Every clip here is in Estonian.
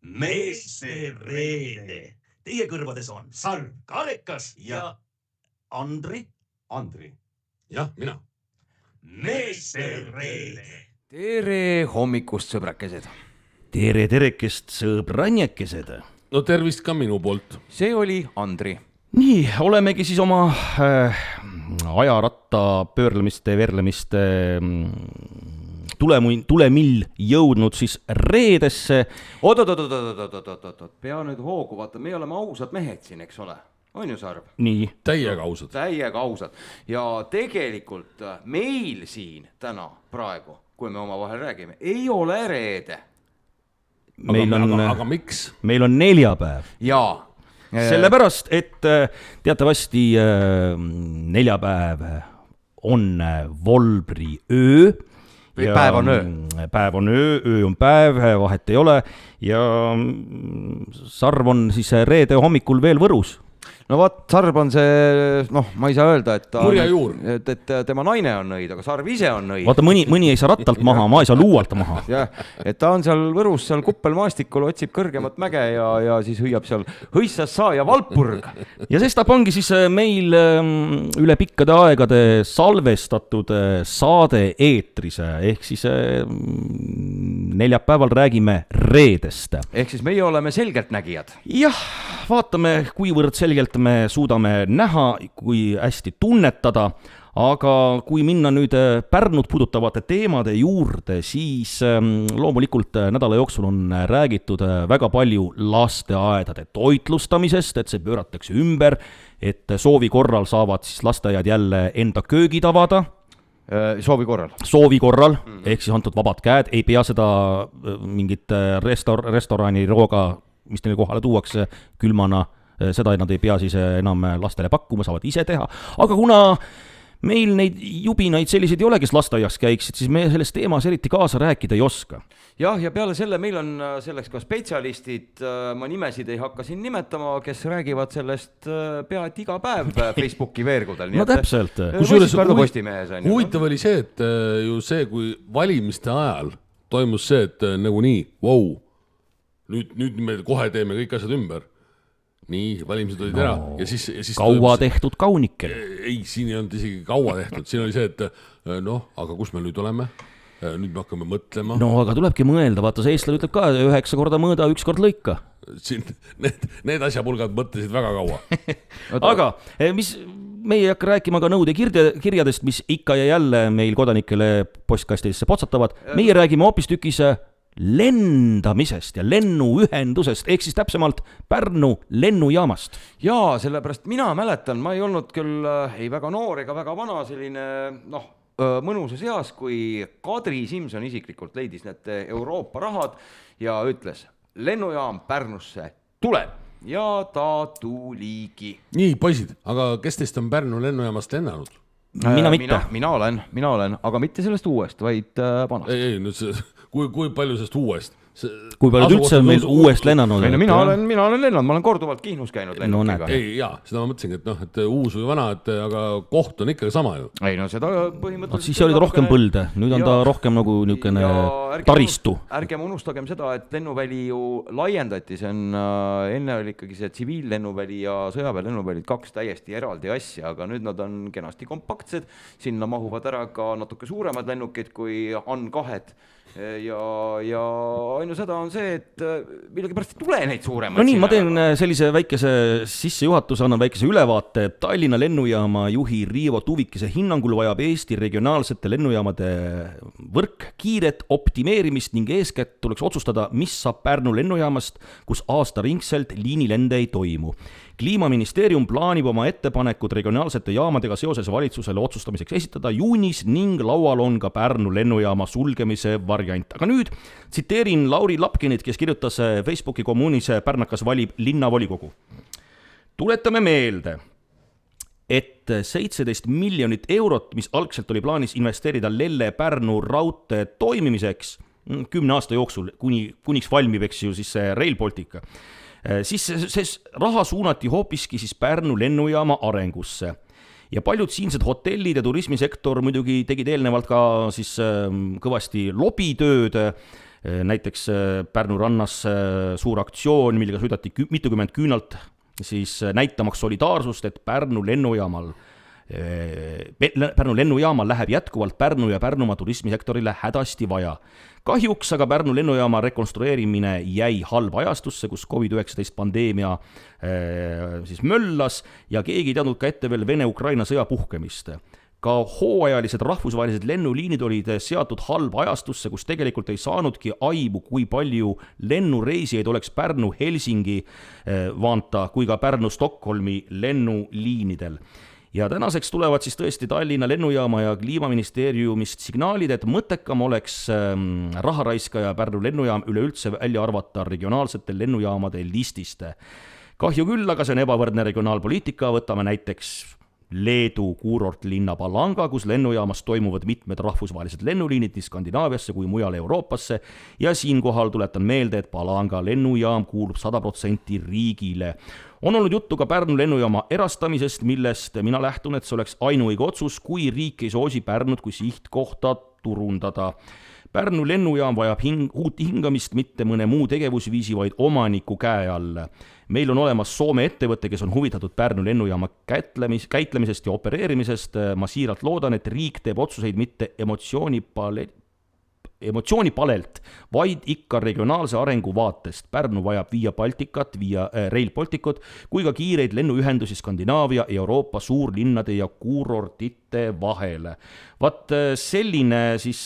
Meesterreede. Teie kõrvades on Sarv, Karekas ja Andri. Andri. Jah, mina. Meesterreede. Tere hommikust, sõbrakesed. Tere terekest, sõbrannekesed. No tervist ka minu poolt. See oli Andri. Nii, olemegi siis oma ajaratta pöörlemiste, verlemiste tulemill jõudnud siis reedesse. Oot, pea nüüd hoogu, vaata, me oleme ausad mehed siin, eks ole? On ju, Sarv? Nii. Täiega ausad. Täiega ausad. Ja tegelikult meil siin täna praegu, kui me oma vahel räägime, ei ole reede. Aga miks? Meil on neljapäev. Jaa. Sellepärast, et teatavasti neljapäev on Volbri öö. Päev on öö. Päev on öö on päev, vahet ei ole. Ja Sarv on siis reede hommikul veel Võrus. No vaat, Sarv on see, ma ei saa öelda, et tema naine on nõid, aga Sarv ise on nõid. Vaata, mõni ei saa rattalt maha, ma ei saa luualt maha. Jah, et ta on seal Võrus, seal kuppelmaastikul, otsib kõrgemat mäge ja siis hüüab seal Hõissassa ja Valpurg. Ja sestap ongi siis meil üle pikkade aegade salvestatud saade eetris, ehk siis neljapäeval räägime reedest. Ehk siis meie oleme selgeltnägijad. Jah, vaatame, kuivõrd selgelt me suudame näha, kui hästi tunnetada, aga kui minna nüüd Pärnut puudutavate teemade juurde, siis loomulikult nädala jooksul on räägitud väga palju lasteaedade toitlustamisest, et see pööratakse ümber, et soovi korral saavad siis lasteaiad jälle enda köögid avada. Soovi korral, ehk siis antud vabad käed, ei pea seda mingit restorani rooga, mis neile kohale tuuakse külmana, seda nad ei pea siis enam lastele pakkuma, saavad ise teha. Aga kuna meil neid jubinaid selliseid ei ole, kes lasteaias käiksid, siis me selles teemas eriti kaasa rääkida ei oska. Jah, ja peale selle meil on selleks ka spetsialistid, ma nimesid ei hakka siin nimetama, kes räägivad sellest pea et iga päev Facebooki veergudel. No täpselt. Huvitav oli see, et ju see, kui valimiste ajal toimus see, et nagu nii, nüüd me kohe teeme kõik asjad ümber. Nii, valimised olid ära. Ja siis kaua tehtud kaunikel. Ei, siin ei olnud isegi kaua tehtud. Siin oli see, et aga kus me nüüd oleme? Nüüd me hakkame mõtlema. No, aga tulebki mõelda. Vaata, see eestlane ütleb ka 9 korda mõõda, 1 kord lõika. Siin need asjapulgad mõtlesid väga kaua. Aga meie ei hakka rääkima ka nõude kirjadest, mis ikka ja jälle meil kodanikele postkastidesse potsatavad. Meie räägime hoopis tükis lendamisest ja lennuühendusest, ehk siis täpsemalt Pärnu lennujaamast. Jaa, sellepärast mina mäletan, ma ei olnud küll ei väga noor ega väga vana, selline mõnusas eas, kui Kadri Simson isiklikult leidis need Euroopa rahad ja ütles, lennujaam Pärnusse tuleb ja ta tuligi. Nii, poisid, aga kes teist on Pärnu lennujaamast lennanud? Mina mitte. Mina olen, aga mitte sellest uuest, vaid vanast. Ei, nüüd see... Kui palju sellest uuest? Kui palju üldse meil uuest lennanud? Mina olen lennanud, ma olen korduvalt Kihnus käinud lennukiga. Ei, jaa, seda ma mõtlesingi, et uus või vana, aga koht on ikkagi sama ju. Ei, no seda põhimõtteliselt... Siis oli ta rohkem põlde, nüüd on ta rohkem nagu niisugune taristu. Ärgem unustagem seda, et lennuväli ju laiendati, see on, enne oli ikkagi see tsiviillennuväli ja sõjaväelennuväli 2 täiesti eraldi asja, aga nüüd nad on kenasti kompaktsed, sinna mahuvad ära ka natuke suuremad lennukid kui AN2 ja ainu seda on see, et millegipärast ei tule neid suuremaid. No nii, ma teen sellise väikese sissejuhatuse, annan väikese ülevaate. Tallinna lennujaama juhi Riivo Tuvikese hinnangul vajab Eesti regionaalsete lennujaamade võrk kiiret optimeerimist ning eeskätt tuleks otsustada, mis saab Pärnu lennujaamast, kus aastaringselt liinilende ei toimu. Kliimaministeerium plaanib oma ettepanekud regionaalsete jaamadega seoses valitsusele otsustamiseks esitada juunis ning laual on ka Pärnu lennujaama sulgemise variant. Aga nüüd tsiteerin Lauri Lapkinit, kes kirjutas Facebooki kommuunis Pärnakas valib linnavolikogu. Tuletame meelde, et 17 miljonit eurot, mis algselt oli plaanis investeerida Lelle-Pärnu raudtee toimimiseks 10 aasta jooksul, kuniks valmib, eks ju, siis see Rail Baltica. Siis see raha suunati hoopiski siis Pärnu lennujaama arengusse. Ja paljud siinsed hotellid ja turismisektor muidugi tegid eelnevalt ka siis kõvasti lobitööd näiteks Pärnu rannas suur aktsioon, millega sõidati mitukümmend küünalt siis näitamaks solidaarsust, et Pärnu lennujaamal läheb jätkuvalt Pärnu ja Pärnumaa turismisektorile hädasti vaja. Kahjuks aga Pärnu lennujaama rekonstrueerimine jäi halba ajastusse, kus COVID-19 pandeemia siis möllas ja keegi ei teadnud ka ette veel Vene-Ukraina sõja puhkemist. Ka hooajalised rahvusvahelised lennuliinid olid seatud halba ajastusse, kus tegelikult ei saanudki aibu, kui palju lennureisijaid oleks Pärnu-Helsingi vaanta kui ka Pärnu-Stockholmi lennuliinidel. Ja tänaseks tulevad siis tõesti Tallinna lennujaama ja Kliimaministeeriumist signaalid, et mõttekam oleks raharaiskaja Pärnu lennujaam üleüldse välja arvata regionaalsete lennujaamade listist. Kahju küll, aga see on ebavõrdne regionaalpoliitika, võtame näiteks Leedu kuurortlinna Palanga, kus lennujaamas toimuvad mitmed rahvusvahelised lennuliinid nii Skandinaaviasse kui mujal Euroopasse ja siinkohal tuletan meelde, et Palanga lennujaam kuulub 100% riigile. On olnud juttu ka Pärnu lennujaama erastamisest, millest mina lähtun, et see oleks ainuõige otsus, kui riik ei soosi Pärnut kui sihtkohta turundada. Pärnu lennujaam vajab uut hingamist, mitte mõne muu tegevusviisi, vaid omaniku käe all. Meil on olemas Soome ettevõte, kes on huvitatud Pärnu lennujaama käitlemisest ja opereerimisest. Ma siiralt loodan, et riik teeb otsuseid mitte emotsioonipalelt, vaid ikka regionaalse arengu vaatest. Pärnu vajab Via Balticat, Rail Balticut, kui ka kiireid lennuühendusi Skandinaavia ja Euroopa suurlinnade ja kuurortite vahel. Vaat selline siis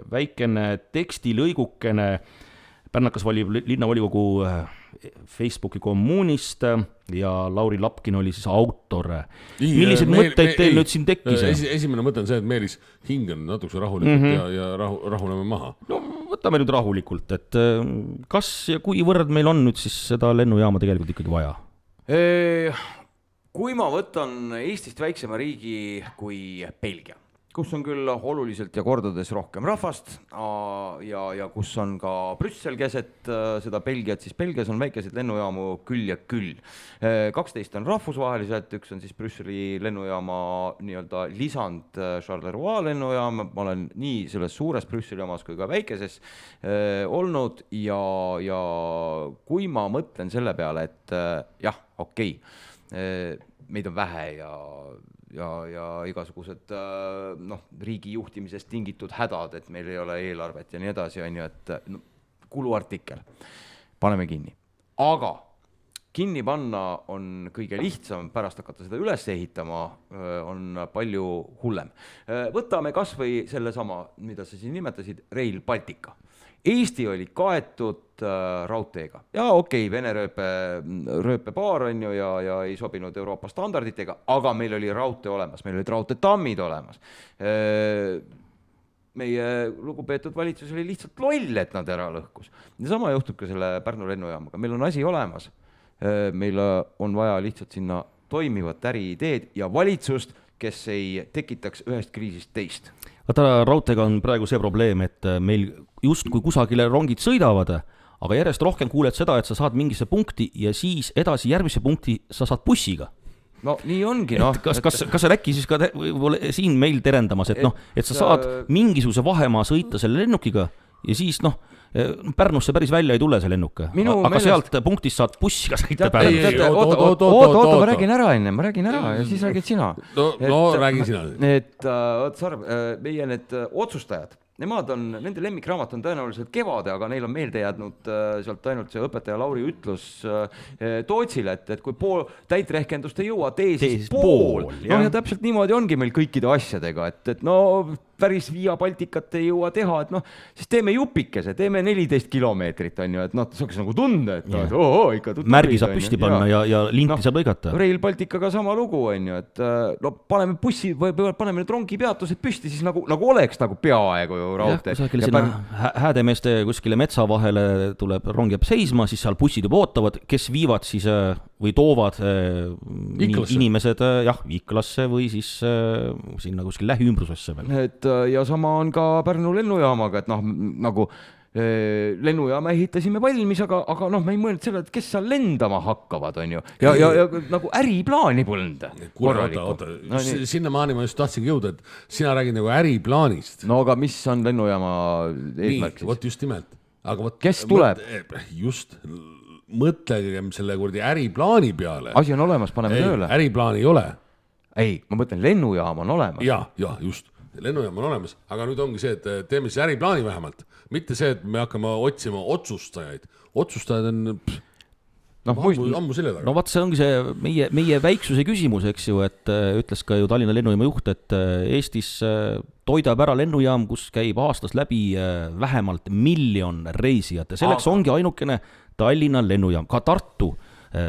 väikene tekstilõigukene. Pärnakas valib linnavolikogu Facebooki kommuunist ja Lauri Lapkin oli siis autor. Millised mõtteid teil nüüd siin tekkis? Esimene mõte on see, et Meelis hingan natuke rahulikult ja rahuneme maha. No võtame nüüd rahulikult, et kas ja kuivõrd meil on nüüd siis seda lennujaama tegelikult ikkagi vaja? Kui ma võtan Eestist väiksema riigi kui Belgia, kus on küll oluliselt ja kordades rohkem rahvast ja kus on ka Brüssel keset seda Belgiat, siis Belgias on väikeseid lennujaamu küll ja küll. 12 on rahvusvaheliselt, üks on siis Brüsseli lennujaama nii-öelda lisand Charleroi lennujaam, ma olen nii selles suures Brüsseli jaamas kui ka väikeses olnud ja kui ma mõtlen selle peale, et jah, okei, meid on vähe ja igasugused riigi juhtimisest tingitud hädad, et meil ei ole eelarvet ja nii edasi, on ju, et kuluartikkel, paneme kinni. Aga kinni panna on kõige lihtsam, pärast hakata seda üles ehitama on palju hullem. Võtame kas või selle sama, mida sa siin nimetasid, Rail Baltica. Eesti oli kaetud raudteega. Ja okei, Vene rööpepaar on ju ja ei sobinud Euroopa standarditega, aga meil oli raudtee olemas, meil olid raudteetammid olemas. Meie lugupeetud valitsus oli lihtsalt loll, et nad ära lõhkus. Ja sama juhtub ka selle Pärnu lennujaamaga. Meil on asi olemas. Meil on vaja lihtsalt sinna toimivat äriideed ja valitsust, kes ei tekitaks ühest kriisist teist. Vaata, raudteega on praegu see probleem, et meil just kui kusagile rongid sõidavad, aga järjest rohkem kuuled seda, et sa saad mingisse punkti ja siis edasi järgmise punkti sa saad bussiga. No nii ongi, Kas sa äkki siis ka siin meil terendamas, et sa saad mingisuguse vahemaa sõita selle lennukiga ja siis Pärnusse päris välja ei tule see lennuk, aga sealt punktist saad bussiga sõita Pärnusse. Oota, ma räägin ära enne, ja siis räägid sina. No räägi sina. Meie need otsustajad, nende lemmikraamat on tõenäoliselt Kevade, aga neil on meelde jäädnud sealt ainult see õpetaja Lauri ütlus Tootsile, et kui pool täitrehkendust ei jõua, tee siis pool. Ja täpselt niimoodi ongi meil kõikide asjadega, et päris Via Balticat ei jõua teha, et siis teeme jupikese, teeme 14 kilomeetrit, on ju, et see oleks nagu tunde, et ikka märgi saab püsti panna ja linti saab lõigata. Rail Balticaga sama lugu, on ju, et paneme bussi või paneme need rongipeatused püsti, siis nagu oleks nagu peaaegu ju raudtee. Kusagile sinna häädemeeste kuskile metsa vahele tuleb rong jääb seisma, siis seal bussid juba ootavad, kes viivad siis või toovad inimesed Iklasse või siis sinna kuskil lähiümbrusesse veel. Ja sama on ka Pärnu lennujaamaga, et nagu lennujaama ehitasime valmis, aga noh, me ei mõelnud selle, et kes seal lendama hakkavad, on ju. Ja nagu äriplaani polnud. Kuule, oota, sinnamaani ma just tahtsingi jõuda, et sina räägid nagu äriplaanist. No aga mis on lennujaama eesmärk siis? Vot just nimelt. Aga kes tuleb? Just, mõtlegem selle kurdi äriplaani peale. Asi on olemas, paneme tööle. Äriplaani ei ole. Ei, ma mõtlen, lennujaam on olemas. Ja, just. Lennujaam on olemas, aga nüüd ongi see, et teeme siis äriplaani vähemalt. Mitte see, et me hakkame otsima otsustajaid. Otsustajad on ammu selle taga. No vaat see ongi see meie väiksuse küsimus, eks ju, et ütles ka ju Tallinna lennujaama juht, et Eestis toidab ära lennujaam, kus käib aastas läbi vähemalt 1 miljon reisijat ja selleks ongi ainukene Tallinna lennujaam, ka Tartu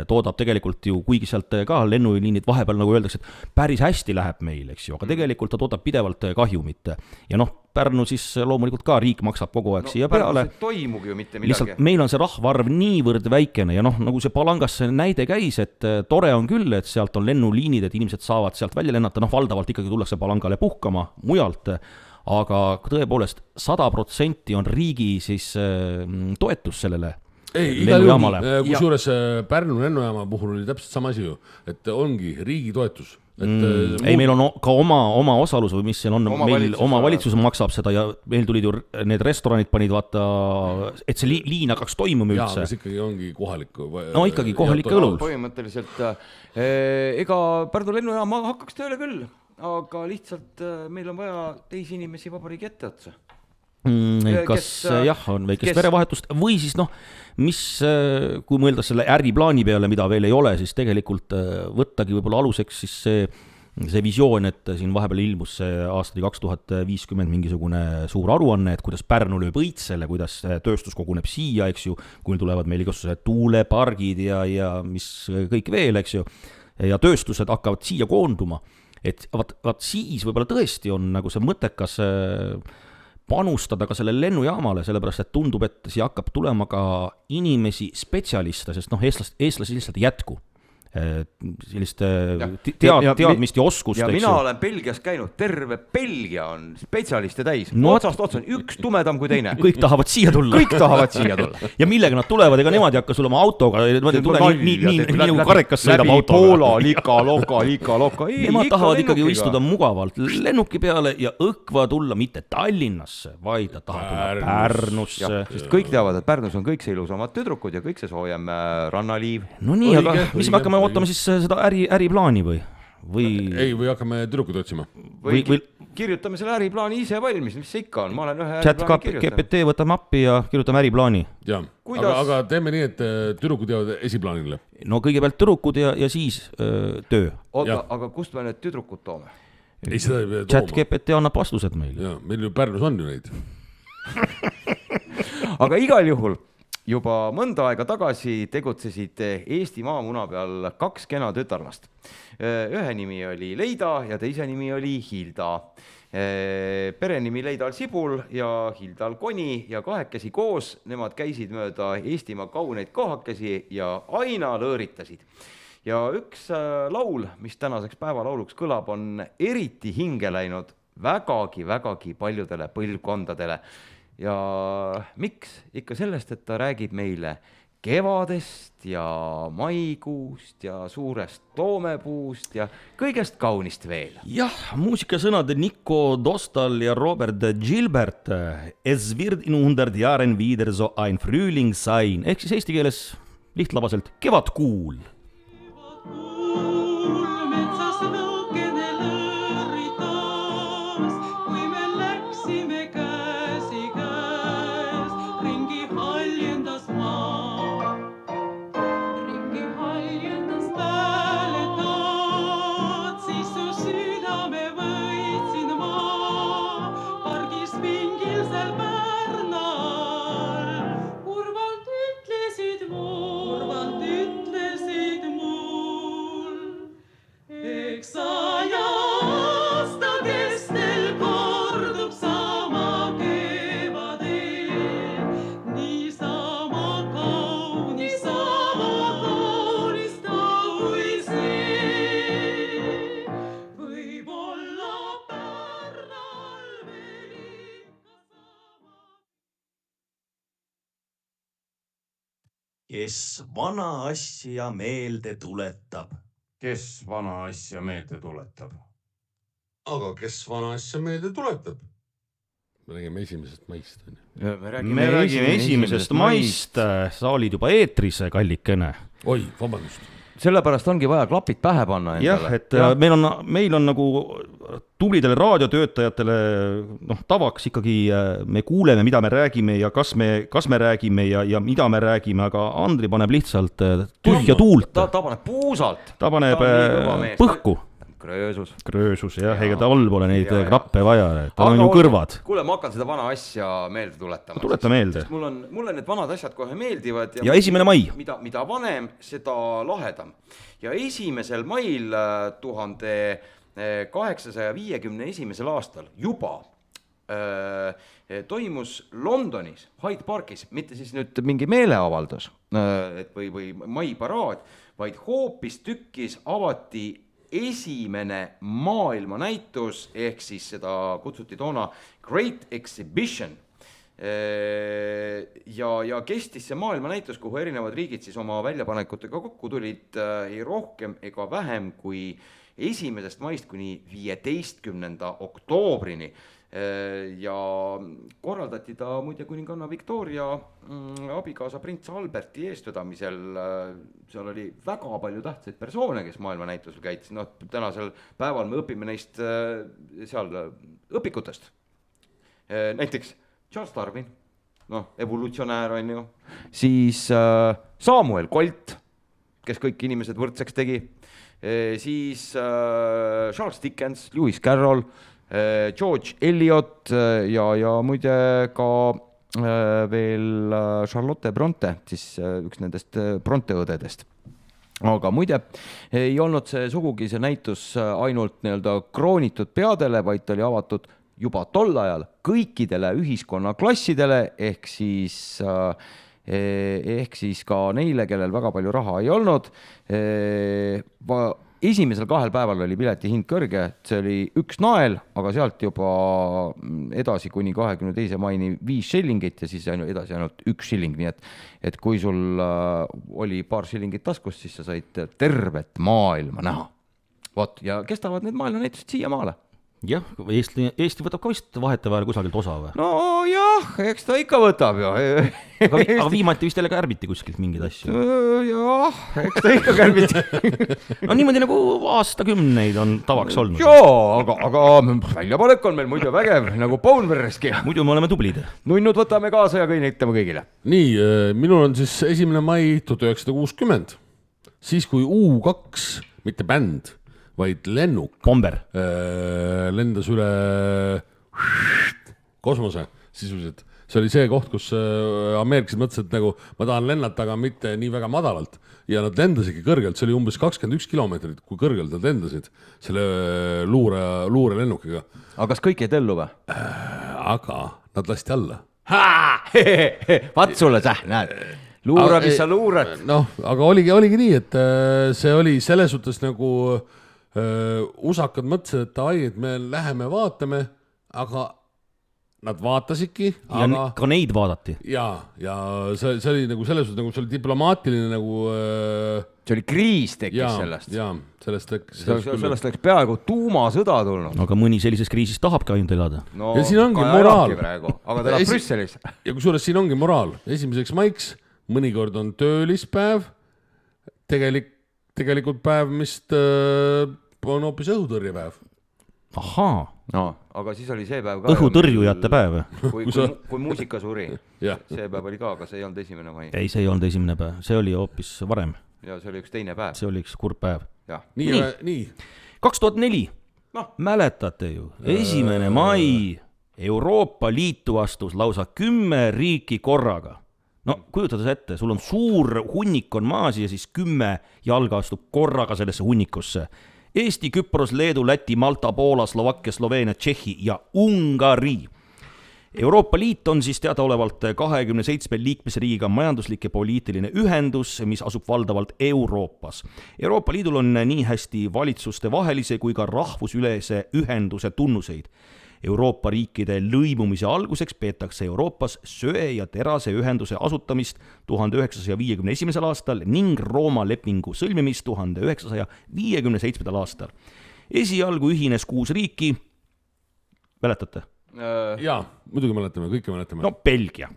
toodab tegelikult ju, kuigi sealt ka lennuliinid vahepeal nagu öeldakse, et päris hästi läheb meil, eks ju, aga tegelikult ta toodab pidevalt kahjumit. Ja noh, Pärnu siis loomulikult ka riik maksab kogu aeg siia peale. See toimugi ju mitte midagi. Lihtsalt meil on see rahvaarv niivõrd väikene ja noh, nagu see Palangasse näide käis, et tore on küll, et sealt on lennuliinid, et inimesed saavad sealt välja lennata, noh valdavalt ikkagi tullakse Palangale puhkama mujalt, aga tõepoolest 100% on riigi siis toetus sellele lennujaamale. Kusjuures Pärnu lennujaama puhul oli täpselt sama asi ju, et ongi riigi toetus. Ei, meil on ka oma osalus või mis seal on, meil oma valitsus maksab seda ja meil tulid ju need restoranid panid vaata, et see liin hakkaks toimuma üldse. Jaa, kas ikkagi ongi kohaliku? No ikkagi kohalike õlul. Põhimõtteliselt, ega Pärnu lennujaama hakkaks tööle küll, aga lihtsalt meil on vaja teisi inimesi vabariigi ette otsa. Kas jah, on väikest verevahetust või siis noh, mis, kui mõelda selle äriplaani peale, mida veel ei ole, siis tegelikult võttagi võib-olla aluseks siis see visioon, et siin vahepeal ilmus see aastani 2050 mingisugune suur aruanne, et kuidas Pärnu lööb õitsele, kuidas tööstus koguneb siia, eks ju, kui tulevad meil igasugused tuulepargid ja mis kõik veel, eks ju, ja tööstused hakkavad siia koonduma, et vaat siis võib-olla tõesti on nagu see mõttekas panustada ka selle lennujaamale, sellepärast et tundub, et siia hakkab tulema ka inimesi, spetsialiste, sest noh, eestlasi lihtsalt ei jätku. Sellist teadmist ja oskust. Ja mina olen Belgias käinud, terve Belgia on spetsialiste täis, otsast otsa on üks tumedam kui teine. Kõik tahavad siia tulla. Kõik tahavad siia tulla. Ja millega nad tulevad, ega nemad ei hakka sul oma autoga, nii nagu karekas sõidab autoga. Poola, lika-loka. Nemad tahavad ikkagi istuda mugavalt lennuki peale ja õkva tulla mitte Tallinnasse, vaid ta tahab tulla Pärnusse. Sest kõik teavad, et Pärnus on kõik see ilusamad tüdrukud ja kõik see soojem rannaliiv. No nii, aga mis me hakkame ootame siis seda äriplaani või? Ei, või hakkame tüdrukud otsima. Või kirjutame selle äriplaani ise valmis, mis see ikka on, ma olen ühe äriplaani kirjutanud. GPT võtame appi ja kirjutame äriplaani. Jaa, aga teeme nii, et tüdrukud jäävad esiplaanile. No kõigepealt tüdrukud ja siis töö. Oota, aga kust me need tüdrukud toome? Ei, seda ei pea tooma. GPT annab vastused meil. Jaa, meil ju Pärnus on ju neid. Aga igal juhul juba mõnda aega tagasi tegutsesid Eesti maamuna peal 2 kena tütarlast. Ühe nimi oli Leida ja teise nimi oli Hilda. Perenimi Leidal Sibul ja Hildal Koni ja kahekesi koos, nemad käisid mööda Eestimaa kauneid kohakesi ja aina lõõritasid. Ja üks laul, mis tänaseks päevalauluks kõlab, on eriti hinge läinud vägagi paljudele põlvkondadele. Ja miks? Ikka sellest, et ta räägib meile kevadest ja maikuust ja suurest toomepuust ja kõigest kaunist veel. Jah, muusikasõnade Nico Dostal ja Robert Gilbert. Es wird in 100 Jahren wieder so ein Frühling sein. Ehk siis eesti keeles lihtlabaselt kevadkuul. kes vana asja meelde tuletab. Kes vana asja meelde tuletab? aga kes vana asja meelde tuletab? Me räägime 1. maist. Me räägime 1. maist, sa olid juba eetris, kallikene. Oi, vabandust. Sellepärast ongi vaja klapid pähe panna endale. Jah, et meil on nagu tublidele raadiotöötajatele tavaks ikkagi me kuuleme, mida me räägime ja kas me räägime ja mida me räägime, aga Andri paneb lihtsalt tühja tuult. Ta paneb puusalt. Ta paneb põhku. Kröösus, jah, ega ta all pole neid klappe vaja, tal on ju kõrvad. Kuule, ma hakkan seda vana asja meelde tuletama. Tuleta meelde. Mulle need vanad asjad kohe meeldivad. Ja 1. mai. Mida vanem, seda lahedam. Ja 1. mail 1851. aastal juba toimus Londonis, Hyde Parkis, mitte siis nüüd mingi meeleavaldus või maiparaad, vaid hoopis tükkis avati esimene maailmanäitus, ehk siis seda kutsuti toona Great Exhibition. Ja kestis see maailmanäitus, kuhu erinevad riigid siis oma väljapanekutega kokku tulid ei rohkem ega vähem kui 1. maist kuni 15. oktoobrini. Ja korraldati ta muide kuninganna Victoria abikaasa prints Alberti eestvedamisel. Seal oli väga palju tähtsaid persoone, kes maailmanäitusel käitis. Tänasel päeval me õpime neist seal õpikutest. Näiteks Charles Darwin, evolutsionäär on ju. Siis Samuel Colt, kes kõik inimesed võrdseks tegi. Siis Charles Dickens, Lewis Carroll, George Eliot ja muide ka veel Charlotte Bronte, siis üks nendest Bronte-õdedest. Aga muide, ei olnud see sugugi see näitus ainult kroonitud peadele, vaid ta oli avatud juba tol ajal kõikidele ühiskonnaklassidele, ehk siis ka neile, kellel väga palju raha ei olnud. Esimesel 2 päeval oli pileti hind kõrge, see oli 1 nael, aga sealt juba edasi kuni 22. maini 5 shillingit ja siis edasi ainult 1 shilling, nii et kui sul oli paar shillingit taskus, siis sa said tervet maailma näha. Ja kestavad need maailmanäitused siia maale. Jah, Eesti võtab ka vist vahetevahel kusagilt osa või? No jah, eks ta ikka võtab ju. Aga viimati vist jälle kärbiti kuskilt mingid asju. Jah, eks ta ikka kärbiti. No niimoodi nagu aastakümneid on tavaks olnud. Joo, aga väljapanek on meil muidu vägev, nagu Paunverreski. Muidu me oleme tublid. Nunnud võtame kaasa ja kõinitame kõigile. Nii, minul on siis 1. mai 1960. Siis kui U2, mitte bänd, vaid lennuk Bomber lendas üle kosmose sisuliselt. See oli see koht, kus ameeriklased mõtlesid, et nagu ma tahan lennata, aga mitte nii väga madalalt. Ja nad lendasidki kõrgelt, see oli umbes 21 kilomeetrit, kui kõrgelt nad lendasid selle luure lennukiga. Aga kas kõik jäid ellu või? Aga nad lasti alla. Vaat sulle näed. Luura, mis sa luurad. Aga oligi nii, et see oli selles suhtes nagu usakad mõtlesid, et me läheme vaatame, aga nad vaatasidki. Ja ka neid vaadati. Ja see oli nagu selles suhtes, nagu see oli diplomaatiline nagu... See oli kriis tekkis sellest. Jaa, sellest läks peaaegu tuumasõda tulnud. Aga mõni sellises kriisis tahabki ainult elada. Ja siin ongi moraal. Aga ta elab Brüsselis. Ja kusjuures siin ongi moraal. 1. maiks mõnikord on töölispäev, tegelikult päev, mis on hoopis õhutõrjepäev. Ahaa. No, aga siis oli see päev ka. Õhutõrjujate päev. Kui muusika suri. See päev oli ka, aga see ei olnud 1. mai. Ei, see ei olnud 1. päev. See oli hoopis varem. Ja see oli üks teine päev. See oli üks kurb päev. Nii. 2004. Mäletate ju. 1. mai Euroopa Liitu astus lausa 10 riiki korraga. Kujutades ette, sul on suur hunnik on maas ja siis 10 jalga astub korraga sellesse hunnikusse. Eesti, Küpros, Leedu, Läti, Malta, Poola, Slovakkia, Sloveenia, Tšehhi ja Ungari. Euroopa Liit on siis teadaolevalt 27 liikmesriigiga majanduslik ja poliitiline ühendus, mis asub valdavalt Euroopas. Euroopa Liidul on nii hästi valitsuste vahelise kui ka rahvusülese ühenduse tunnuseid. Euroopa riikide lõimumise alguseks peetakse Euroopas söe ja terase ühenduse asutamist 1951. aastal ning Rooma lepingu sõlmimist 1957. aastal. Esialgu ühines 6 riiki, mäletate? Jaa, muidugi mäletame, kõike mäletame. No Belgia,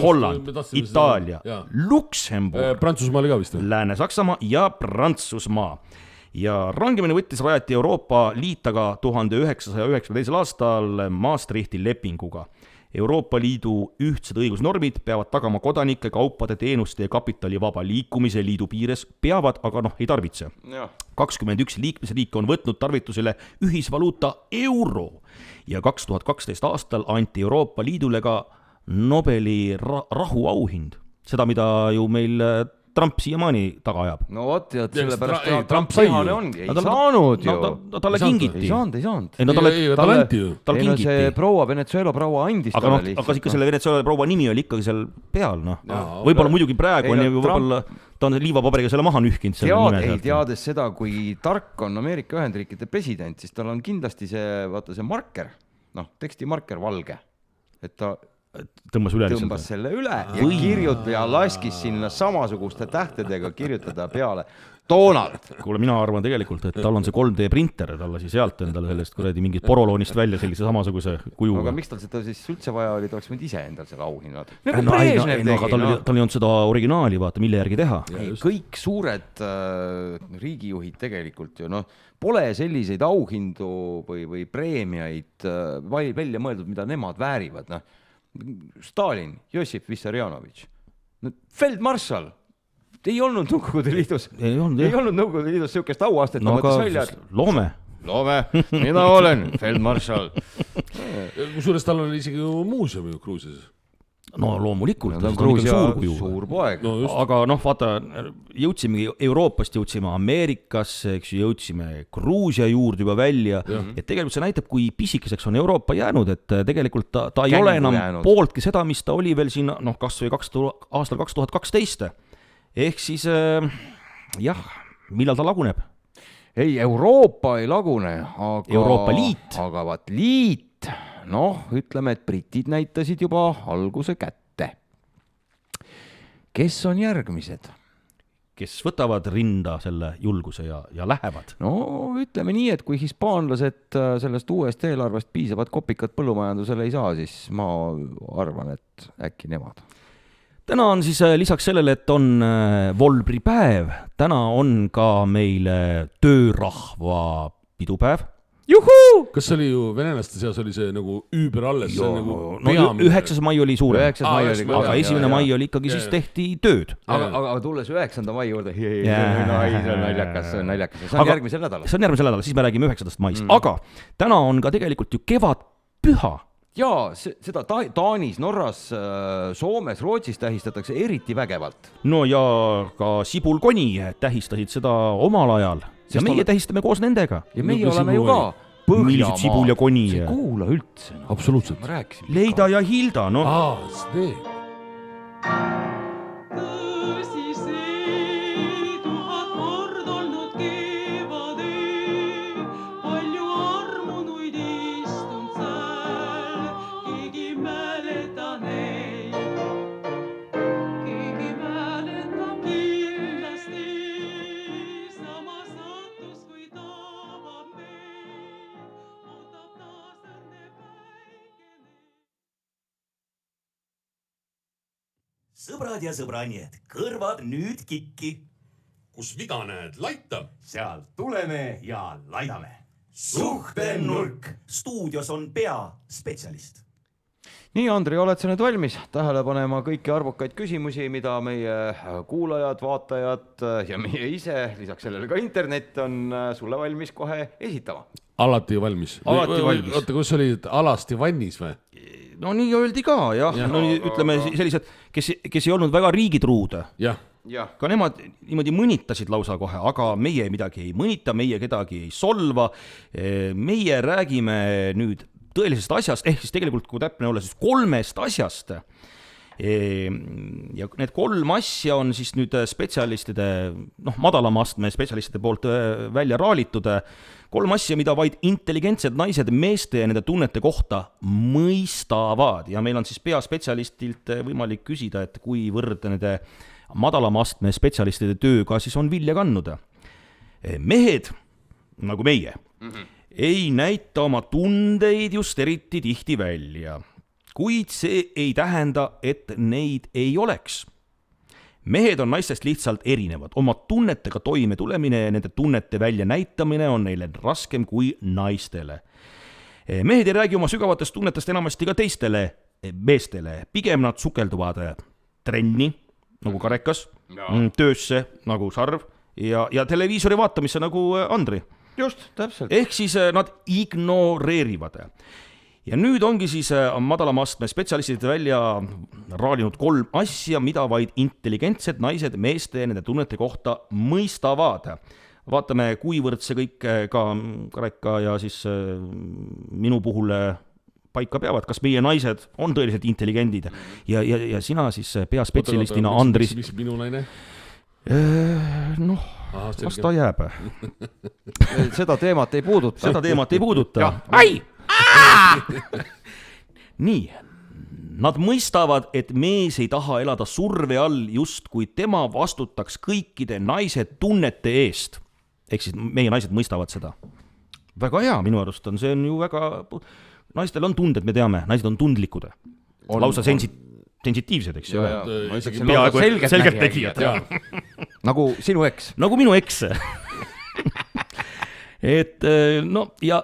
Holland, Itaalia, Luksemburg, Prantsusmaa oli ka vist. Lääne-Saksamaa ja Prantsusmaa. Ja rangemini võttis rajati Euroopa Liit aga 1992. aastal Maastrichti lepinguga. Euroopa Liidu ühtsed õigusnormid peavad tagama kodanike, kaupade, teenuste ja kapitali vaba liikumise liidu piires, peavad, aga ei tarvitse. 21 liikmesriike on võtnud tarvitusele ühisvaluuta euro ja 2012. aastal anti Euroopa Liidule ka Nobeli rahuauhind. Seda, mida ju meil Trump siiamaani taga ajab. No vot, ja sellepärast Trump sai ju. Ei saanud ju. Talle kingiti. Ei saanud. Talle kingiti. See Venezuela proua andis talle lihtsalt. Aga ikka selle Venezuela proua nimi oli ikkagi seal peal. Võib-olla muidugi praegu on võib-olla ta on liivapaberiga selle maha nühkinud. Teades seda, kui tark on Ameerika Ühendriikide president, siis tal on kindlasti see marker, tekstimarker valge, et ta tõmbas selle üle ja laskis sinna samasuguste tähtedega kirjutada peale Donald. Kuule, mina arvan tegelikult, et tal on see 3D printer, tal lasi sealt endale sellest kuradi mingit poroloonist välja sellise samasuguse kujuga. Aga miks tal seda siis üldse vaja oli, ta oleks võinud ise endal selle auhinnad? Aga tal ei olnud seda originaali, vaata, mille järgi teha. Kõik suured riigijuhid tegelikult ju, pole selliseid auhindu või preemiaid välja mõeldud, mida nemad väärivad, Stalin, Jossif Vissarionovitš, feldmarssal, ei olnud Nõukogude Liidus, ei olnud Nõukogude Liidus siukest auastet, aga loome, mina olen feldmarssal. Kusjuures tal oli isegi muuseum ju Gruusias. No loomulikult, ta on Gruusia suur poeg. Aga vaata, jõudsimegi Euroopast, jõudsime Ameerikasse, jõudsime Gruusia juurde juba välja, et tegelikult see näitab, kui pisikeseks on Euroopa jäänud, et tegelikult ta ei ole enam pooltki seda, mis ta oli veel siin, kas või aastal 2012. Ehk siis, millal ta laguneb? Ei, Euroopa ei lagune, aga Euroopa Liit. Aga vaat liit, ütleme, et britid näitasid juba alguse kätte. Kes on järgmised? Kes võtavad rinda selle julguse ja lähevad? Ütleme nii, et kui hispaanlased sellest uuest eelarvest piisavad kopikad põllumajandusele ei saa, siis ma arvan, et äkki nemad. Täna on siis lisaks sellele, et on Volbri päev, täna on ka meil töörahva pidupäev. Juhu! Kas oli ju venelaste seas oli see nagu üüber alles? 9. mai oli suurem, aga 1. mai oli ikkagi siis tehti tööd. Aga tulles 9. mai juurde, see on naljakas. See on järgmisel nädalal. See on järgmisel nädalal, siis me räägime 9. maist. Aga täna on ka tegelikult ju kevadpüha. Jaa, seda Taanis, Norras, Soomes, Rootsis tähistatakse eriti vägevalt. No ja ka Sibulkoni tähistasid seda omal ajal. Ja meie tähistame koos nendega. Ja meie oleme ju ka Põhjamaa. Sibul ja Koni. See kuula üldse. Absoluutselt. Leida ja Hilda, see. Sõbrad ja sõbranied, kõrvad nüüd kikki. Kus viga näed, laita. Seal tuleme ja laidame. Suhtenurk. Stuudios on peaspetsialist. Nii, Andri, oled sa nüüd valmis tähele panema kõiki arvukaid küsimusi, mida meie kuulajad, vaatajad ja meie ise, lisaks sellele ka internet on sulle valmis kohe esitama? Alati valmis. Oota, kus oli alasti vannis või? No nii öeldi ka, jah. Ütleme sellised, kes ei olnud väga riigitruud. Ka nemad niimoodi mõnitasid lausa kohe, aga meie midagi ei mõnita, meie kedagi ei solva. Meie räägime nüüd tõelisest asjast, ehk siis tegelikult, kui täpne olla, siis 3 asjast. Ja need 3 asja on siis nüüd spetsialistide, madalama astme spetsialistide poolt välja raalitud. 3 asja, mida vaid intelligentsed naised meeste ja nende tunnete kohta mõistavad. Ja meil on siis peaspetsialistilt võimalik küsida, et kuivõrd nende madalama astme spetsialistide tööga siis on vilja kannud. Mehed, nagu meie, ei näita oma tundeid just eriti tihti välja. Kuid see ei tähenda, et neid ei oleks. Mehed on naistest lihtsalt erinevad. Oma tunnetega toime tulemine ja nende tunnete välja näitamine on neile raskem kui naistele. Mehed ei räägi oma sügavatest tunnetest enamasti ka teistele meestele. Pigem nad sukelduvad trenni, nagu karekas, töösse, nagu sarv ja televiisori vaatamisse, nagu Andri. Just, täpselt. Ehk siis nad ignoreerivad. Ja nüüd ongi siis madalama astme spetsialistid välja raalinud 3 asja, mida vaid intelligentsed naised meeste ja nende tunnete kohta mõistavad. Vaatame, kuivõrd see kõik ka Kareka ja siis minu puhul paika peavad, kas meie naised on tõeliselt intelligendid. Ja sina siis peaspetsialistina, Andris... Mis minu naine? Vasta jääb. Seda teemat ei puuduta. Ai! Nii, nad mõistavad, et mees ei taha elada surve all just kui tema vastutaks kõikide naise tunnete eest. Ehk siis meie naised mõistavad seda. Väga hea, minu arust on, see on ju väga... Naistel on tunded, me teame, naised on tundlikud. Lausa sensitiivsed, eks ju. Peaaegu selgelt tegijad. Nagu sinu eks. Nagu minu eks. Et ja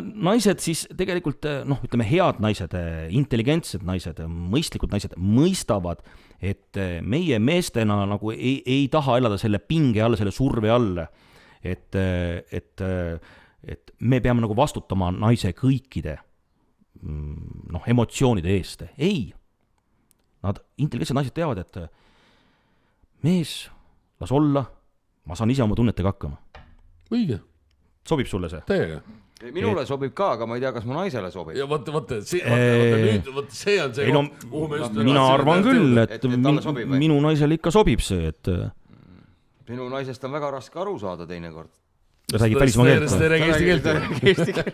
naised siis tegelikult, ütleme head naised, intelligentsed naised, mõistlikud naised mõistavad, et meie meestena nagu ei taha elada selle pinge all, selle surve all, et me peame nagu vastutama naise kõikide emotsioonide eest. Ei, nad intelligentsed naised teavad, et mees, las olla, ma saan ise oma tunnetega hakkama. Õige. Sobib sulle see? Täiega. Minule sobib ka, aga ma ei tea, kas mu naisele sobib. Ja vaata, see on see... Mina arvan küll, et minu naisele ikka sobib see, et... Minu naisest on väga raske aru saada teinekord. Räägi pärismaa keelt. Ta räägi eesti keelt.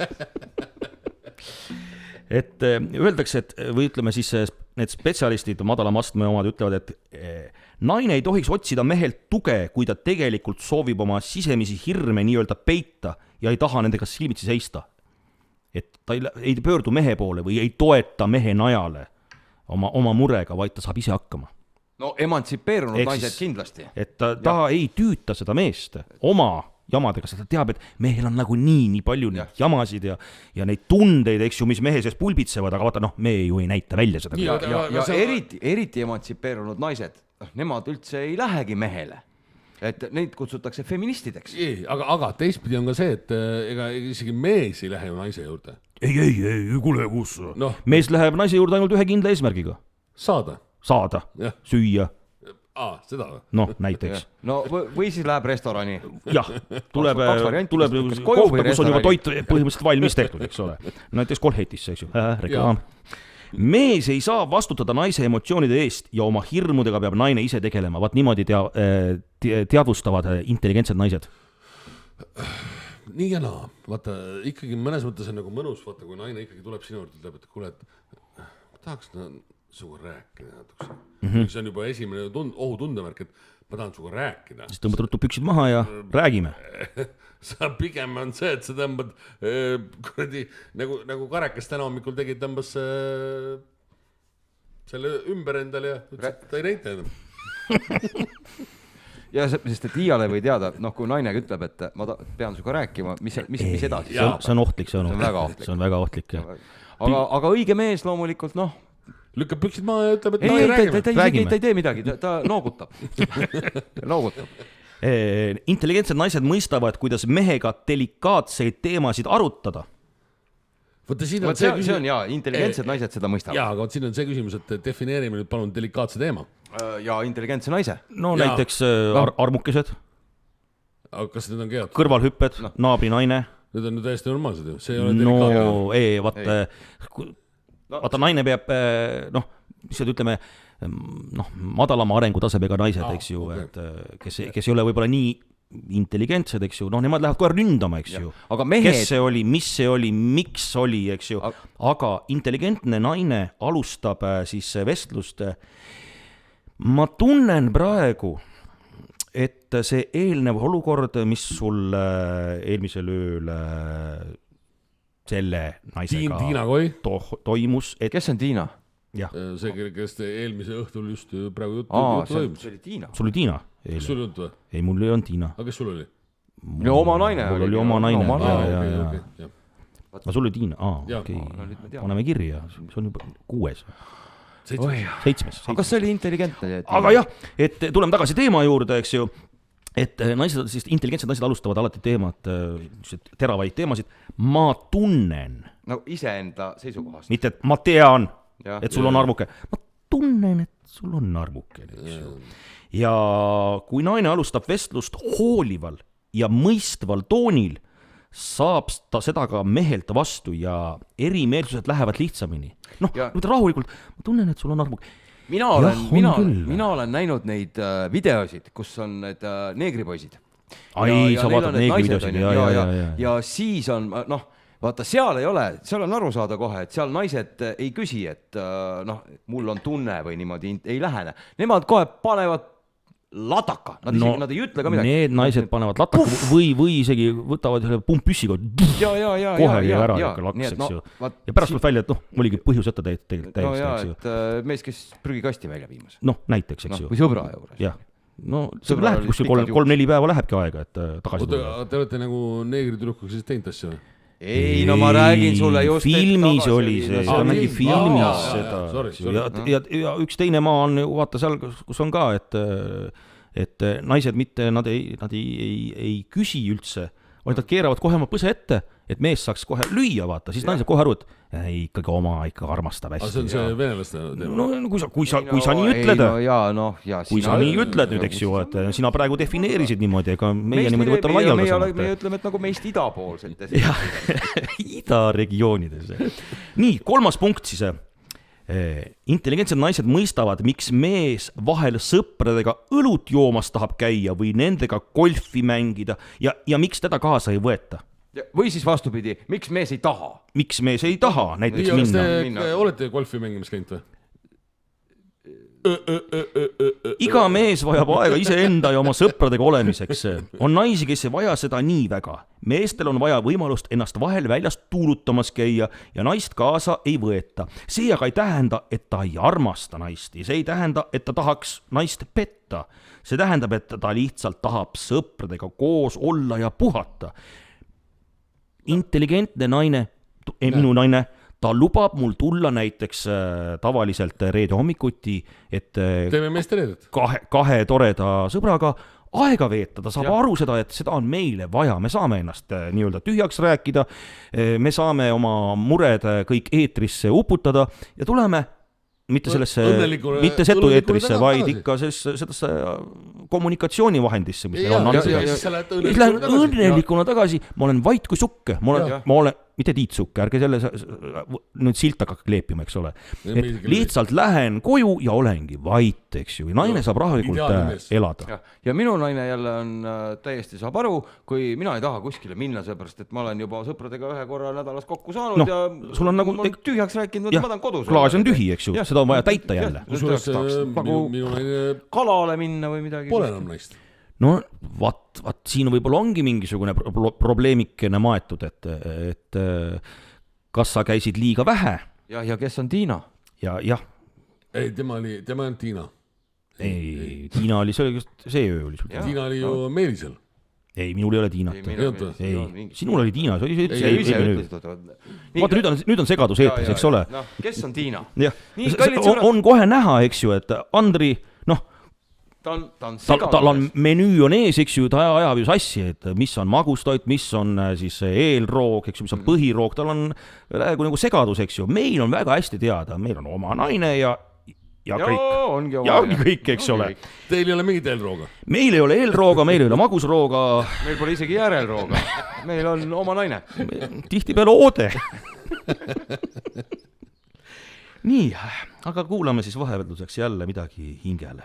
Et öeldakse, et või ütleme siis need spetsialistid, madalama astme omad ütlevad, et naine ei tohiks otsida mehelt tuge, kui ta tegelikult soovib oma sisemisi hirme nii-öelda peita ja ei taha nendega silmitsi seista. Et ta ei pöördu mehe poole või ei toeta mehe najale oma murega, vaid ta saab ise hakkama. No emantsipeerunud naised kindlasti. Et ta ei tüüta seda meest oma jamadega, sest ta teab, et mehel on nagu nii palju neid jamasid ja neid tundeid, eks ju, mis mehe sees pulbitsevad, aga vaata, me ju ei näita välja seda. Ja eriti emantsipeerunud naised, nemad üldse ei lähegi mehele. Et neid kutsutakse feministideks. Aga teistpidi on ka see, et ega isegi mees ei lähe ju naise juurde. Ei, kuule, kus? Mees läheb naise juurde ainult ühe kindla eesmärgiga. Saada, süüa. Seda või? Näiteks. No või siis läheb restorani. Jah, tuleb kohta, kus on juba toit põhimõtteliselt valmis tehtud, eks ole. Näiteks kolhetisse, eks ju. Reklaam. Mees ei saa vastutada naise emotsioonide eest ja oma hirmudega peab naine ise tegelema. Vaat niimoodi teadvustavad intelligentsed naised. Nii ja naa. Vaata, ikkagi mõnes mõttes on nagu mõnus, vaata, kui naine ikkagi tuleb sinu juurde, ütleb, et kuule, et ma tahaks suga rääkida natukese. See on juba esimene ohutundemärk, et ma tahan suga rääkida. Siis tõmbad ruttu püksid maha ja räägime. Sa pigem on see, et sa tõmbad nagu Karekas täna hommikul tegid, tõmbas selle ümber endale ja ütles, et ta ei näita enam. Ja sest, et iiale või teada, kui naine ütleb, et ma pean suga rääkima, mis edasi? See on ohtlik, see on väga ohtlik. Aga õige mees loomulikult, lükkab püksid maha ja ütleb, et räägime. Ta ei tee midagi, ta noogutab. Intelligentsed naised mõistavad, kuidas mehega delikaatseid teemasid arutada. See on jaa, intelligentsed naised seda mõistavad. Jaa, aga siin on see küsimus, et defineerime nüüd palun delikaatse teema. Ja intelligentse naise. Näiteks armukesed. Aga kas need on kead? Kõrvalhüpped, naabri naine. Need on ju täiesti normaalsed ju. See ei ole delikaatne. Vaata naine peab, ütleme, noh, madalama arengutasemega naised, eks ju, et kes ei ole võib-olla nii intelligentsed, eks ju, noh, nemad lähevad kohe ründama, eks ju. Aga mehed... Kes see oli, mis see oli, miks oli, eks ju. Aga intelligentne naine alustab siis vestlust. Ma tunnen praegu, et see eelnev olukord, mis sul eelmisel ööl selle naisega Tiina Koi toimus. Kes on Tiina? Jah. See, kes eelmise õhtul just praegu juttu toimus. See oli Tiina. Sul oli Tiina? Kas sul oli jutt või? Ei, mul ei olnud Tiina. Aga kes sul oli? No oma naine oli. Mul oli oma naine. Okay. Aga sul oli Tiina? Okei. Paneme kirja. See on juba 6. 7. Aga kas see oli intelligentne? Aga jah, et tuleme tagasi teema juurde, eks ju, et naised, siis intelligentsed naised alustavad alati teemat, teravaid teemasid. Ma tunnen. No iseenda seisukohast. Mitte, et ma tean, et sul on armuke. Ma tunnen, et sul on armuke. Ja kui naine alustab vestlust hoolival ja mõistval toonil, saab ta seda ka mehelt vastu ja erimeelsused lähevad lihtsamini. Noh, rahulikult, ma tunnen, et sul on armuk. Mina olen näinud neid videosid, kus on need neegripoisid. Sa vaatad neegrivideosid. Ja siis on, noh, vaata, seal ei ole, seal on aru saada kohe, et seal naised ei küsi, et noh, mul on tunne või niimoodi ei lähene. Nemad kohe panevad lataka, nad ei ütle ka midagi. Need naised panevad lataka või isegi võtavad pumppüssiga kohe ja ära laks, eks ju. Ja pärast tuleb välja, et noh, oligi põhjuseta täiesti, eks ju. Et mees, kes prügikasti välja viimas. Noh, näiteks, eks ju. Või sõbra juures. Jah. No see läheb kuskil 3-4 päeva lähebki aega, et tagasi tulla. Te olete nagu neegritüdrukuga siis teinud asja või? Ei, no ma räägin sulle just filmis oli see, seda nägi filmis seda. Ja üks teine maa on, vaata seal, kus on ka, et naised mitte, nad ei küsi üldse, vaid nad keeravad kohe oma põse ette, et mees saaks kohe lüüa, vaata, siis naised kohe arvavad, ikkagi oma armastab hästi. Aga see on see venelaste teema? No kui sa nii ütled, kui sa nii ütled nüüd, eks ju, et sina praegu defineerisid niimoodi, ega meie niimoodi võtame laialdasemalt. Me ütleme, et nagu meist idapoolselt. Idaregioonides. Nii, 3. punkt siis. Intelligentsed naised mõistavad, miks mees vahel sõpradega õlut joomas tahab käia või nendega golfi mängida ja miks teda kaasa ei võeta. Või siis vastupidi, miks mees ei taha? Miks mees ei taha näiteks minna? Olete golfi mängimas käinud või? Iga mees vajab aega iseenda ja oma sõpradega olemiseks. On naisi, kes ei vaja seda nii väga. Meestel on vaja võimalust ennast vahel väljast tuulutamas käia ja naist kaasa ei võeta. See aga ei tähenda, et ta ei armasta naist. See ei tähenda, et ta tahaks naist petta. See tähendab, et ta lihtsalt tahab sõpradega koos olla ja puhata. Intelligentne naine, minu naine, ta lubab mul tulla näiteks tavaliselt reede hommikuti, et teeme meeste reedet. Kahe toreda sõbraga aega veeta, ta saab aru seda, et seda on meile vaja, me saame ennast nii-öelda tühjaks rääkida, me saame oma mured kõik eetrisse uputada ja tuleme mitte sellesse, mitte setu eetrisse, vaid ikka sellesse kommunikatsioonivahendisse, mis meil on. Lähen õnnelikuna tagasi, ma olen vait kui sukke, ma olen mitte Tiit Sukk, ärge selle nüüd silt hakka kleepima, eks ole. Et lihtsalt lähen koju ja olengi vait, eks ju. Naine saab rahulikult elada. Ja minu naine jälle on täiesti saab aru, kui mina ei taha kuskile minna, seepärast, et ma olen juba sõpradega ühe korra nädalas kokku saanud ja sul on nagu tühjaks rääkinud, et ma tahan kodus. Klaas on tühi, eks ju, seda on vaja täita jälle. Kalale minna või midagi. Pole enam naist. No vaat siin võib-olla ongi mingisugune probleemikene maetud, et kas sa käisid liiga vähe? Ja kes on Tiina? Jah. Ei, tema on Tiina. Ei, Tiina oli see öö oli sul. Tiina oli ju Meelisel. Ei, minul ei ole Tiinat. Ei, sinul oli Tiina. Vaata, nüüd on segadus eetris, eks ole. Kes on Tiina? On kohe näha, eks ju, et Andri, tal on menüü on ees, eks ju, ta ajab ju sassi, et mis on magustoit, mis on siis eelroog, eks ju, mis on põhiroog, tal on nagu segadus, eks ju. Meil on väga hästi teada, meil on oma naine ja kõik, eks ole. Teil ei ole mingit eelrooga? Meil ei ole eelrooga, meil ei ole magusrooga. Meil pole isegi järelrooga. Meil on oma naine. Tihtipeale oode. nii, aga kuulame siis vahevelduseks jälle midagi hingele.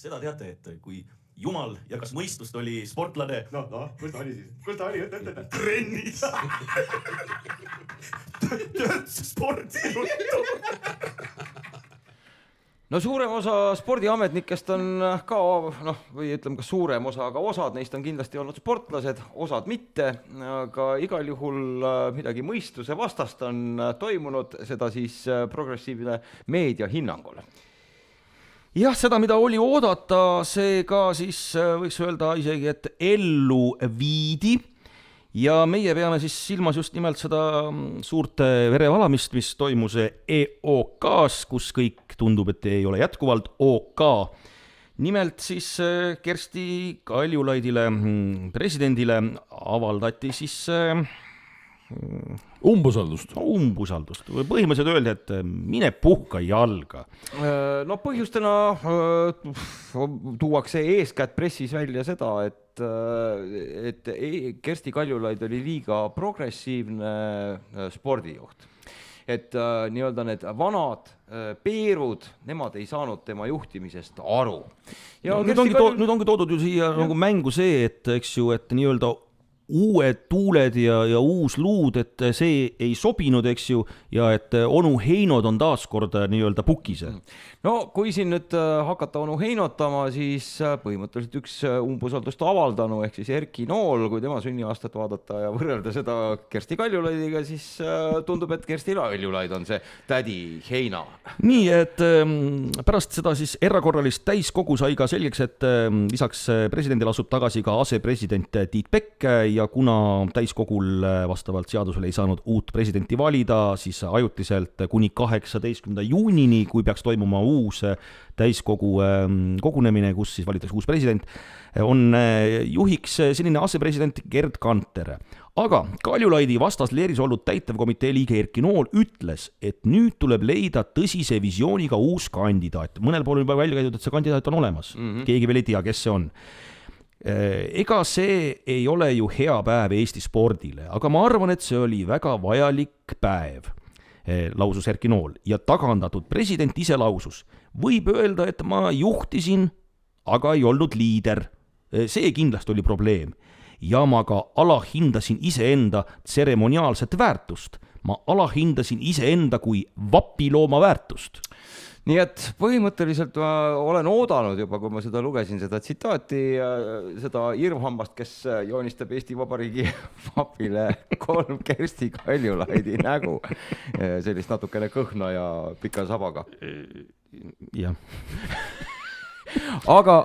Seda teate, et kui Jumal jagas mõistust, oli sportlane... kus ta oli siis? Kus ta oli? Trennis! Töötse spordi juttu! No suurem osa spordiametnikest on ka, või ütleme ka suurem osa, aga osad neist on kindlasti olnud sportlased, osad mitte, aga igal juhul midagi mõistuse vastast on toimunud, seda siis progressiivne meedia hinnangul. Jah, seda, mida oli oodata, see ka siis võiks öelda isegi, et ellu viidi ja meie peame siis silmas just nimelt seda suurt verevalamist, mis toimus EOK-s, kus kõik tundub, et ei ole jätkuvalt OK. Nimelt siis Kersti Kaljulaidile, presidendile, avaldati siis umbusaldust. Põhimõtteliselt öeldi, et mine puhka jalga. No põhjustena tuuakse eeskätt pressis välja seda, et Kersti Kaljulaid oli liiga progressiivne spordijuht. Et nii-öelda need vanad peerud, nemad ei saanud tema juhtimisest aru. Ja nüüd ongi toodud ju siia nagu mängu see, et eks ju, et nii-öelda uued tuuled ja uus luud, et see ei sobinud, eks ju, ja et onu Heinod on taaskord nii-öelda pukise. No kui siin nüüd hakata onu Heinotama, siis põhimõtteliselt üks umbusaldust avaldanu, ehk siis Erki Nool, kui tema sünniaastat vaadata ja võrrelda seda Kersti Kaljulaidiga, siis tundub, et Kersti Kaljulaid on see tädi Heina. Nii, et pärast seda siis erakorralist täiskogu sai ka selgeks, et lisaks presidendil asub tagasi ka asepresident Tiit Pekk ja kuna täiskogul vastavalt seadusele ei saanud uut presidenti valida, siis ajutiselt kuni 18. juunini, kui peaks toimuma uus täiskogu kogunemine, kus siis valitakse uus president, on juhiks selline asepresident Gerd Kanter. Aga Kaljulaidi vastas leeris olnud täitevkomitee liige Erki Nool ütles, et nüüd tuleb leida tõsise visiooniga uus kandidaat. Mõnel pool on juba välja käidud, et see kandidaat on olemas. Keegi veel ei tea, kes see on. Ega see ei ole ju hea päev Eesti spordile, aga ma arvan, et see oli väga vajalik päev, lausus Erki Nool, ja tagandatud president ise lausus. Võib öelda, et ma juhtisin, aga ei olnud liider. See kindlasti oli probleem. Ja ma ka alahindasin iseenda tseremoniaalset väärtust. Ma alahindasin iseenda kui vapilooma väärtust. Nii et põhimõtteliselt ma olen oodanud juba, kui ma seda lugesin, seda tsitaati, seda Irvhambast, kes joonistab Eesti Vabariigi vapile 3 Kersti Kaljulaidi nägu. Sellist natukene kõhna ja pika sabaga. Jah. Aga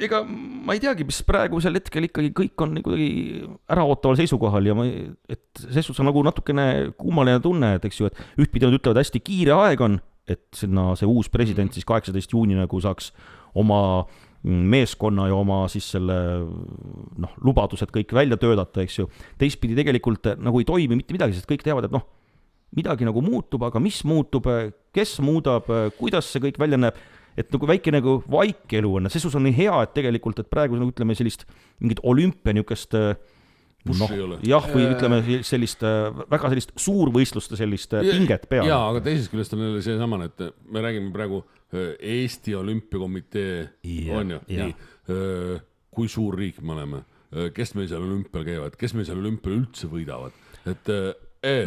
ega ma ei teagi, mis praegusel hetkel ikkagi kõik on kuidagi äraootaval seisukohal ja et see on nagu natukene kummaline tunne, et eks ju, et ühtpidi nad ütlevad hästi kiire aeg on, et sinna see uus president siis 18. juuni nagu saaks oma meeskonna ja oma siis selle lubadused kõik välja töödata, eks ju. Teistpidi tegelikult nagu ei toimi mitte midagi, sest kõik teavad, et midagi nagu muutub, aga mis muutub, kes muudab, kuidas see kõik välja näeb, et nagu väike nagu vaikelu on, see on nii hea, et tegelikult, et praegu nagu ütleme sellist mingit olümpia niukest jah, või ütleme sellist väga sellist suurvõistluste sellist pinget peale. Jaa, aga teisest küljest on see samane, et me räägime praegu Eesti Olümpiakomitee on ju, nii, kui suur riik me oleme, kes meil seal olümpial käivad, kes meil seal olümpial üldse võidavad, et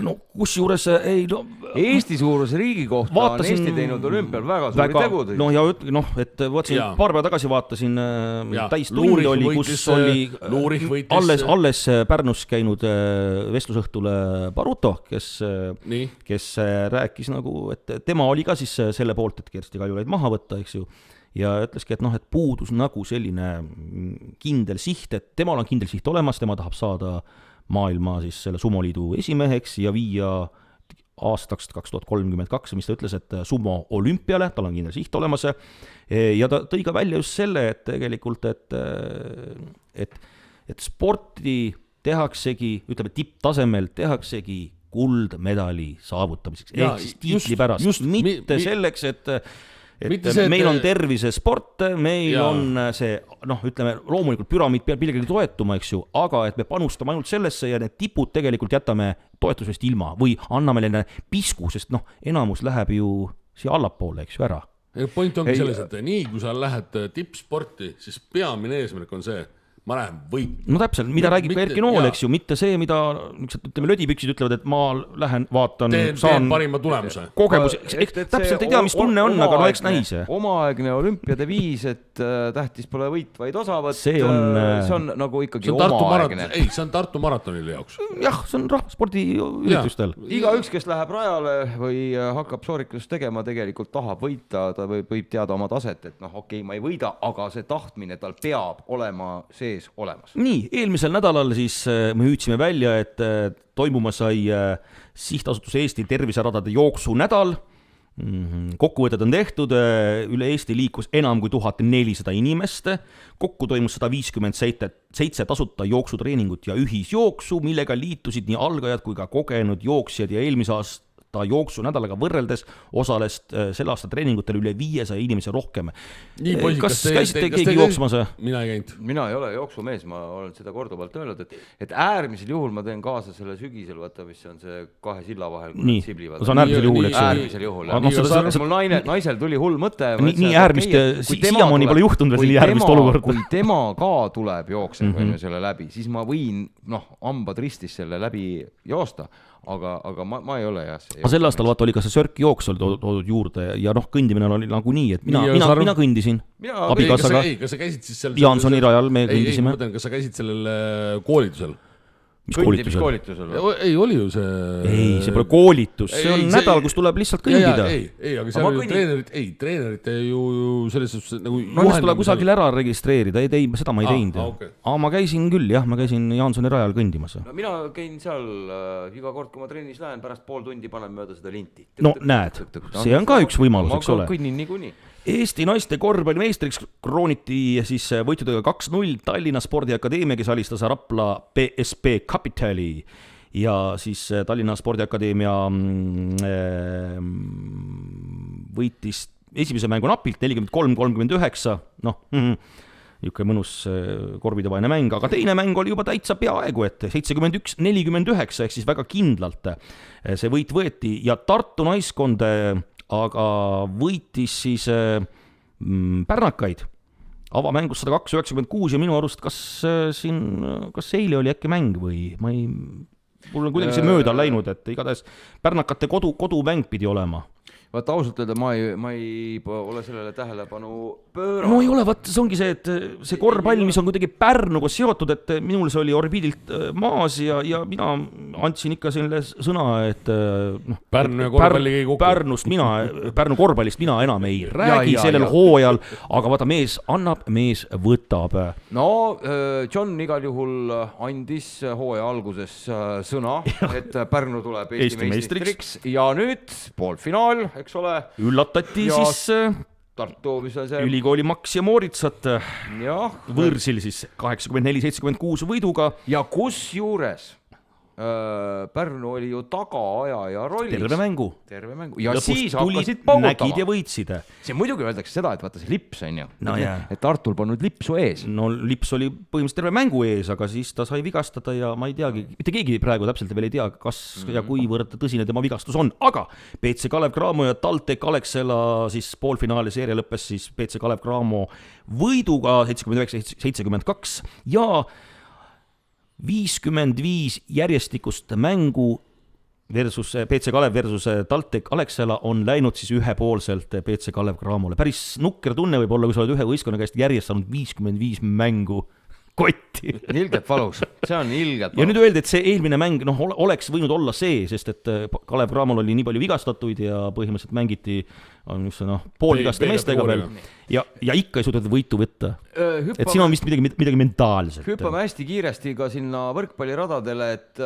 no kusjuures ei no Eesti suuruse riigi kohta Vaatasin- on Eesti teinud olümpial väga suuri tegusid. noh, ja et vaatasin, Jaa. paar päeva tagasi vaatasin, Jaa. täistund Luurich oli, võitis, kus oli Luurich võitis- alles Pärnus käinud vestlusõhtule Baruto, kes Nii. rääkis nagu, et tema oli ka siis selle poolt, et Kersti Kaljulaid maha võtta, eks ju, ja ütleski, et noh, et puudus nagu selline kindel siht, et temal on kindel siht olemas, tema tahab saada maailma siis selle sumoliidu esimeheks ja viia aastaks 2032, mis ta ütles, et sumo olümpiale, tal on kindel siht olemas, ja ta tõi ka välja just selle, et tegelikult, et sporti tehaksegi, ütleme tipptasemel tehaksegi kuldmedali saavutamiseks, Jaa, ehk siis tiitli just- pärast, just- mitte selleks, et Mitte see, et- meil on tervisesport, meil Jaa. on see, noh, ütleme, loomulikult püramiid peab millegi toetuma, eks ju, aga et me panustame ainult sellesse ja need tipud tegelikult jätame toetusest ilma või anname neile pisku, sest noh, enamus läheb ju siia allapoole, eks ju, ära. point ongi selles, et nii kui sa lähed tippsporti, siis peamine eesmärk on see, ma lähen võitma. No täpselt, mida räägib ka Erki Nool, jaa. eks ju, mitte see, mida niisugused, ütleme, lödipüksid ütlevad, et ma lähen, vaatan, teen saan parima tulemuse. kogemus, täpselt ei tea, mis tunne on, aga no eks näis. Omaaegne olümpiadeviis, et tähtis pole võit, vaid osavõtt, See on nagu ikkagi see on Tartu omaaegne. maraton, ei, see on Tartu maratonile jaoks. Jah, see on rahvaspordiüritustel. Igaüks, kes läheb rajale või hakkab soorikust tegema, tegelikult tahab võita, ta võib teada oma taset, et noh, okei, ma ei võida, aga see tahtmine tal peab olema sees olemas. Nii, eelmisel nädalal siis me hüüdsime välja, et toimuma sai Sihtasutus Eesti terviseradade jooksunädal. Kokkuvõtted on tehtud, üle Eesti liikus enam kui 1400 inimest, kokku toimus 157 tasuta jooksutreeningut ja ühisjooksu, millega liitusid nii algajad kui ka kogenud jooksjad ja eelmise aasta jooksunädalaga võrreldes osales selle aasta treeningutel üle 500 inimese rohkem. Kas käisite keegi jooksmas? Mina ei käinud. Mina ei ole jooksumees, ma olen seda korduvalt öelnud, et äärmisel juhul ma teen kaasa selle sügisel, vaata, mis on see kahe silla vahel, kui Nii, nad siblivad. see on äärmisel juhul, eks ju. Äärmisel juhul. Aga noh, Mul naisel tuli hull mõte. Nii äärmist, siiamaani pole juhtunud veel nii äärmist olukorda. Kui tema ka tuleb jooksev võime selle läbi, siis ma võin, hambad ristis selle läbi joosta, aga ma ei ole jah. Aga sel aastal vaata oli ka see sörkjooks toodud juurde ja kõndimine oli nagu nii, et mina kõndisin abikaasaga Kas sa käisid siis seal Jaansoni rajal, me kõndisime. Kas sa käisid sellel koolitusel? Mis koolitusel? Ei, oli ju see... Ei, see pole koolitus, see on nädal, kus tuleb lihtsalt kõndida. Ei, aga seal oli treenerite ju selles nagu... No ennast tuleb kusagil ära registreerida, ei, seda ma ei teinud. Aga ma käisin küll, jah, ma käisin Jaansoni rajal kõndimas. No mina käin seal iga kord, kui ma trennis lähen, pärast pool tundi panen mööda seda linti. No näed, see on ka üks võimalus, eks ole. Ma kõnnin niikuinii. Eesti naiste korvpallimeistriks krooniti siis võitudega 2-0 Tallinna Spordiakadeemia, kes alistas Rapla PSP Capitali ja siis Tallinna Spordiakadeemia võitis esimese mängu napilt 43-39, niisugune mõnus korvidevaene mäng, aga teine mäng oli juba täitsa peaaegu, et 71-49 ehk siis väga kindlalt see võit võeti ja Tartu naiskond aga võitis siis pärnakaid avamängus 102-96 ja minu arust kas eile oli äkki mäng või mul on kuidagi see mööda läinud, et igatahes pärnakate kodumäng pidi olema. Vaata ausalt öelda, ma ei ole sellele tähelepanu pööranud. No ei ole, vaata, see ongi see, et see korvpall, mis on kuidagi Pärnuga seotud, et minul see oli orbiidilt maas ja mina andsin ikka selle sõna, et Pärnu ja korvpalli käi kokku. Pärnu korvpallist mina enam ei räägi sellel hooajal, aga vaata, mees annab, mees võtab. No, John igal juhul andis hooaja alguses sõna, et Pärnu tuleb Eesti meistriks ja nüüd poolfinaal, eks ole. Üllatati ja siis Tartu, mis on see... ülikooli Max ja Mooritsat võõrsil siis 84-76 võiduga. Ja kus juures Pärnu oli ju tagaajaja rollis. Terve mängu. Ja lõpus siis hakkasid paugutama. Nägid ja võitsid. See muidugi öeldakse seda, et vaata see lips on ju. No, et Tartul polnud lipsu ees. No lips oli põhimõtteliselt terve mängu ees, aga siis ta sai vigastada ja ma ei teagi, mitte keegi praegu täpselt veel ei tea, kas ja kuivõrd tõsine tema vigastus on. Aga PC Kalev Cramo ja TalTech Alexela siis poolfinaali seeria lõppes siis PC Kalev Cramo võiduga 79-72 ja 55 järjestikust mängu versus PC Kalev versus TalTech Alexela on läinud siis ühepoolselt PC Kalev Cramole. Päris nukker tunne võib olla, kui sa oled ühe võistkonna käest järjest saanud 55 mängu kotti. Ilgelt valus, see on ilgelt valus. Ja nüüd öeldi, et see eelmine mäng oleks võinud olla see, sest et Kalev Cramol oli nii palju vigastatuid ja põhimõtteliselt mängiti poolvigaste meestega veel ja ikka ei suudetud võitu võtta. Et siin on vist midagi mentaalselt. Hüppame hästi kiiresti ka sinna võrkpalliradadele, et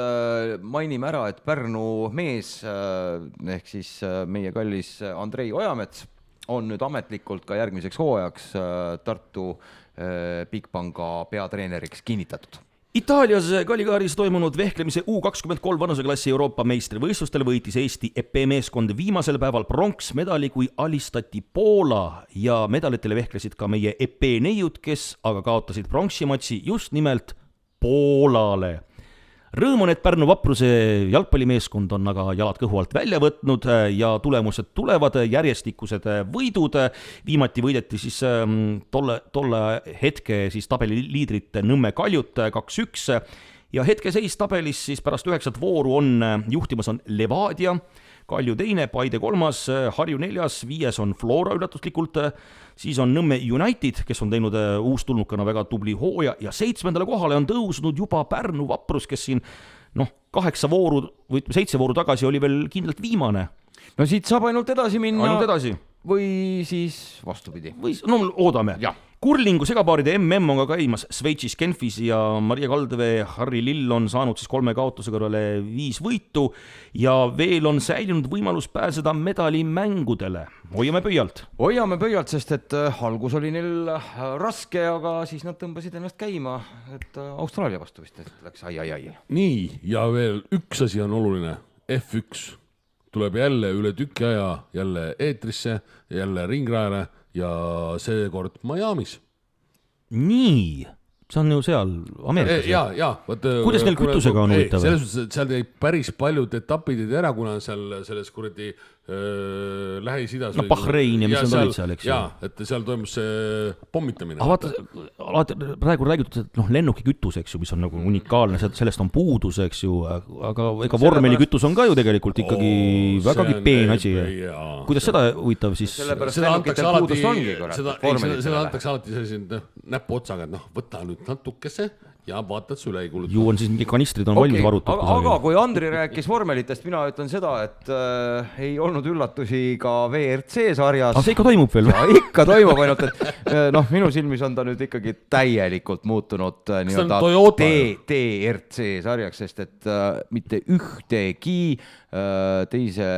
mainime ära, et Pärnu mees ehk siis meie kallis Andrei Ojamets on nüüd ametlikult ka järgmiseks hooajaks Tartu Bigpanga peatreeneriks kinnitatud. Itaalias Cagliaris toimunud vehklemise U23 vanuseklassi Euroopa meistrivõistlustel võitis Eesti EP meeskond viimasel päeval pronksmedali, kui alistati Poola ja medalitele vehklesid ka meie EP neiud, kes aga kaotasid pronksimatsi just nimelt Poolale. Rõõm on, et Pärnu Vapruse jalgpallimeeskond on aga jalad kõhu alt välja võtnud ja tulemused tulevad, järjestikused võidud. Viimati võideti siis tolle hetke siis tabeli liidrit Nõmme Kaljut 2-1 ja hetkeseis tabelis siis pärast 9 vooru on juhtimas on Levadia, Kalju 2, Paide 3, Harju 4, 5 on Flora üllatuslikult, siis on Nõmme United, kes on teinud uustulnukana väga tubli hooja ja 7. kohale on tõusnud juba Pärnu Vaprus, kes siin 8 vooru või 7 vooru tagasi oli veel kindlalt viimane. No siit saab ainult edasi minna. Ainult edasi. Või siis vastupidi. No oodame. Ja. Kurlingu segapaaride MM on ka käimas Šveitsis Genfis ja Maria Kaldvee, Harri Lill on saanud siis 3 kaotuse kõrvale 5 võitu ja veel on säilinud võimalus pääseda medalimängudele. Hoiame pöialt. Hoiame pöialt, sest et algus oli neil raske, aga siis nad tõmbasid ennast käima, et Austraalia vastu vist läks ai. Nii, ja veel üks asi on oluline. F1 tuleb jälle üle tüki aja jälle eetrisse, jälle ringrajale ja seekord Miami's. Nii, see on ju seal Ameerikas. Ja. Kuidas neil kütusega on huvitav? Selles mõttes, et seal jäi päris paljud etapid ära, kuna seal selles kuradi Lähis-Idas. Bahrein ja mis nad olid seal, eks ju. Ja, et seal toimus see pommitamine. Vaata, praegu räägitud, et lennuki kütus, eks ju, mis on nagu unikaalne, sellest on puudus, eks ju, aga ega vormeli kütus on ka ju tegelikult ikkagi vägagi peen asi. Kuidas seda huvitav siis? Seda antakse alati sellised näppu otsaga, et võta nüüd natukese ja vaatad su üle ei kuluta. Ju on siis mingi kanistrid on valmis varutud. Aga kui Andri rääkis vormelitest, mina ütlen seda, et ei olnud üllatusi ka WRC sarjas. Aga see ikka toimub veel? Ikka toimub, ainult et minu silmis on ta nüüd ikkagi täielikult muutunud DRC sarjaks, sest et mitte ühtegi teise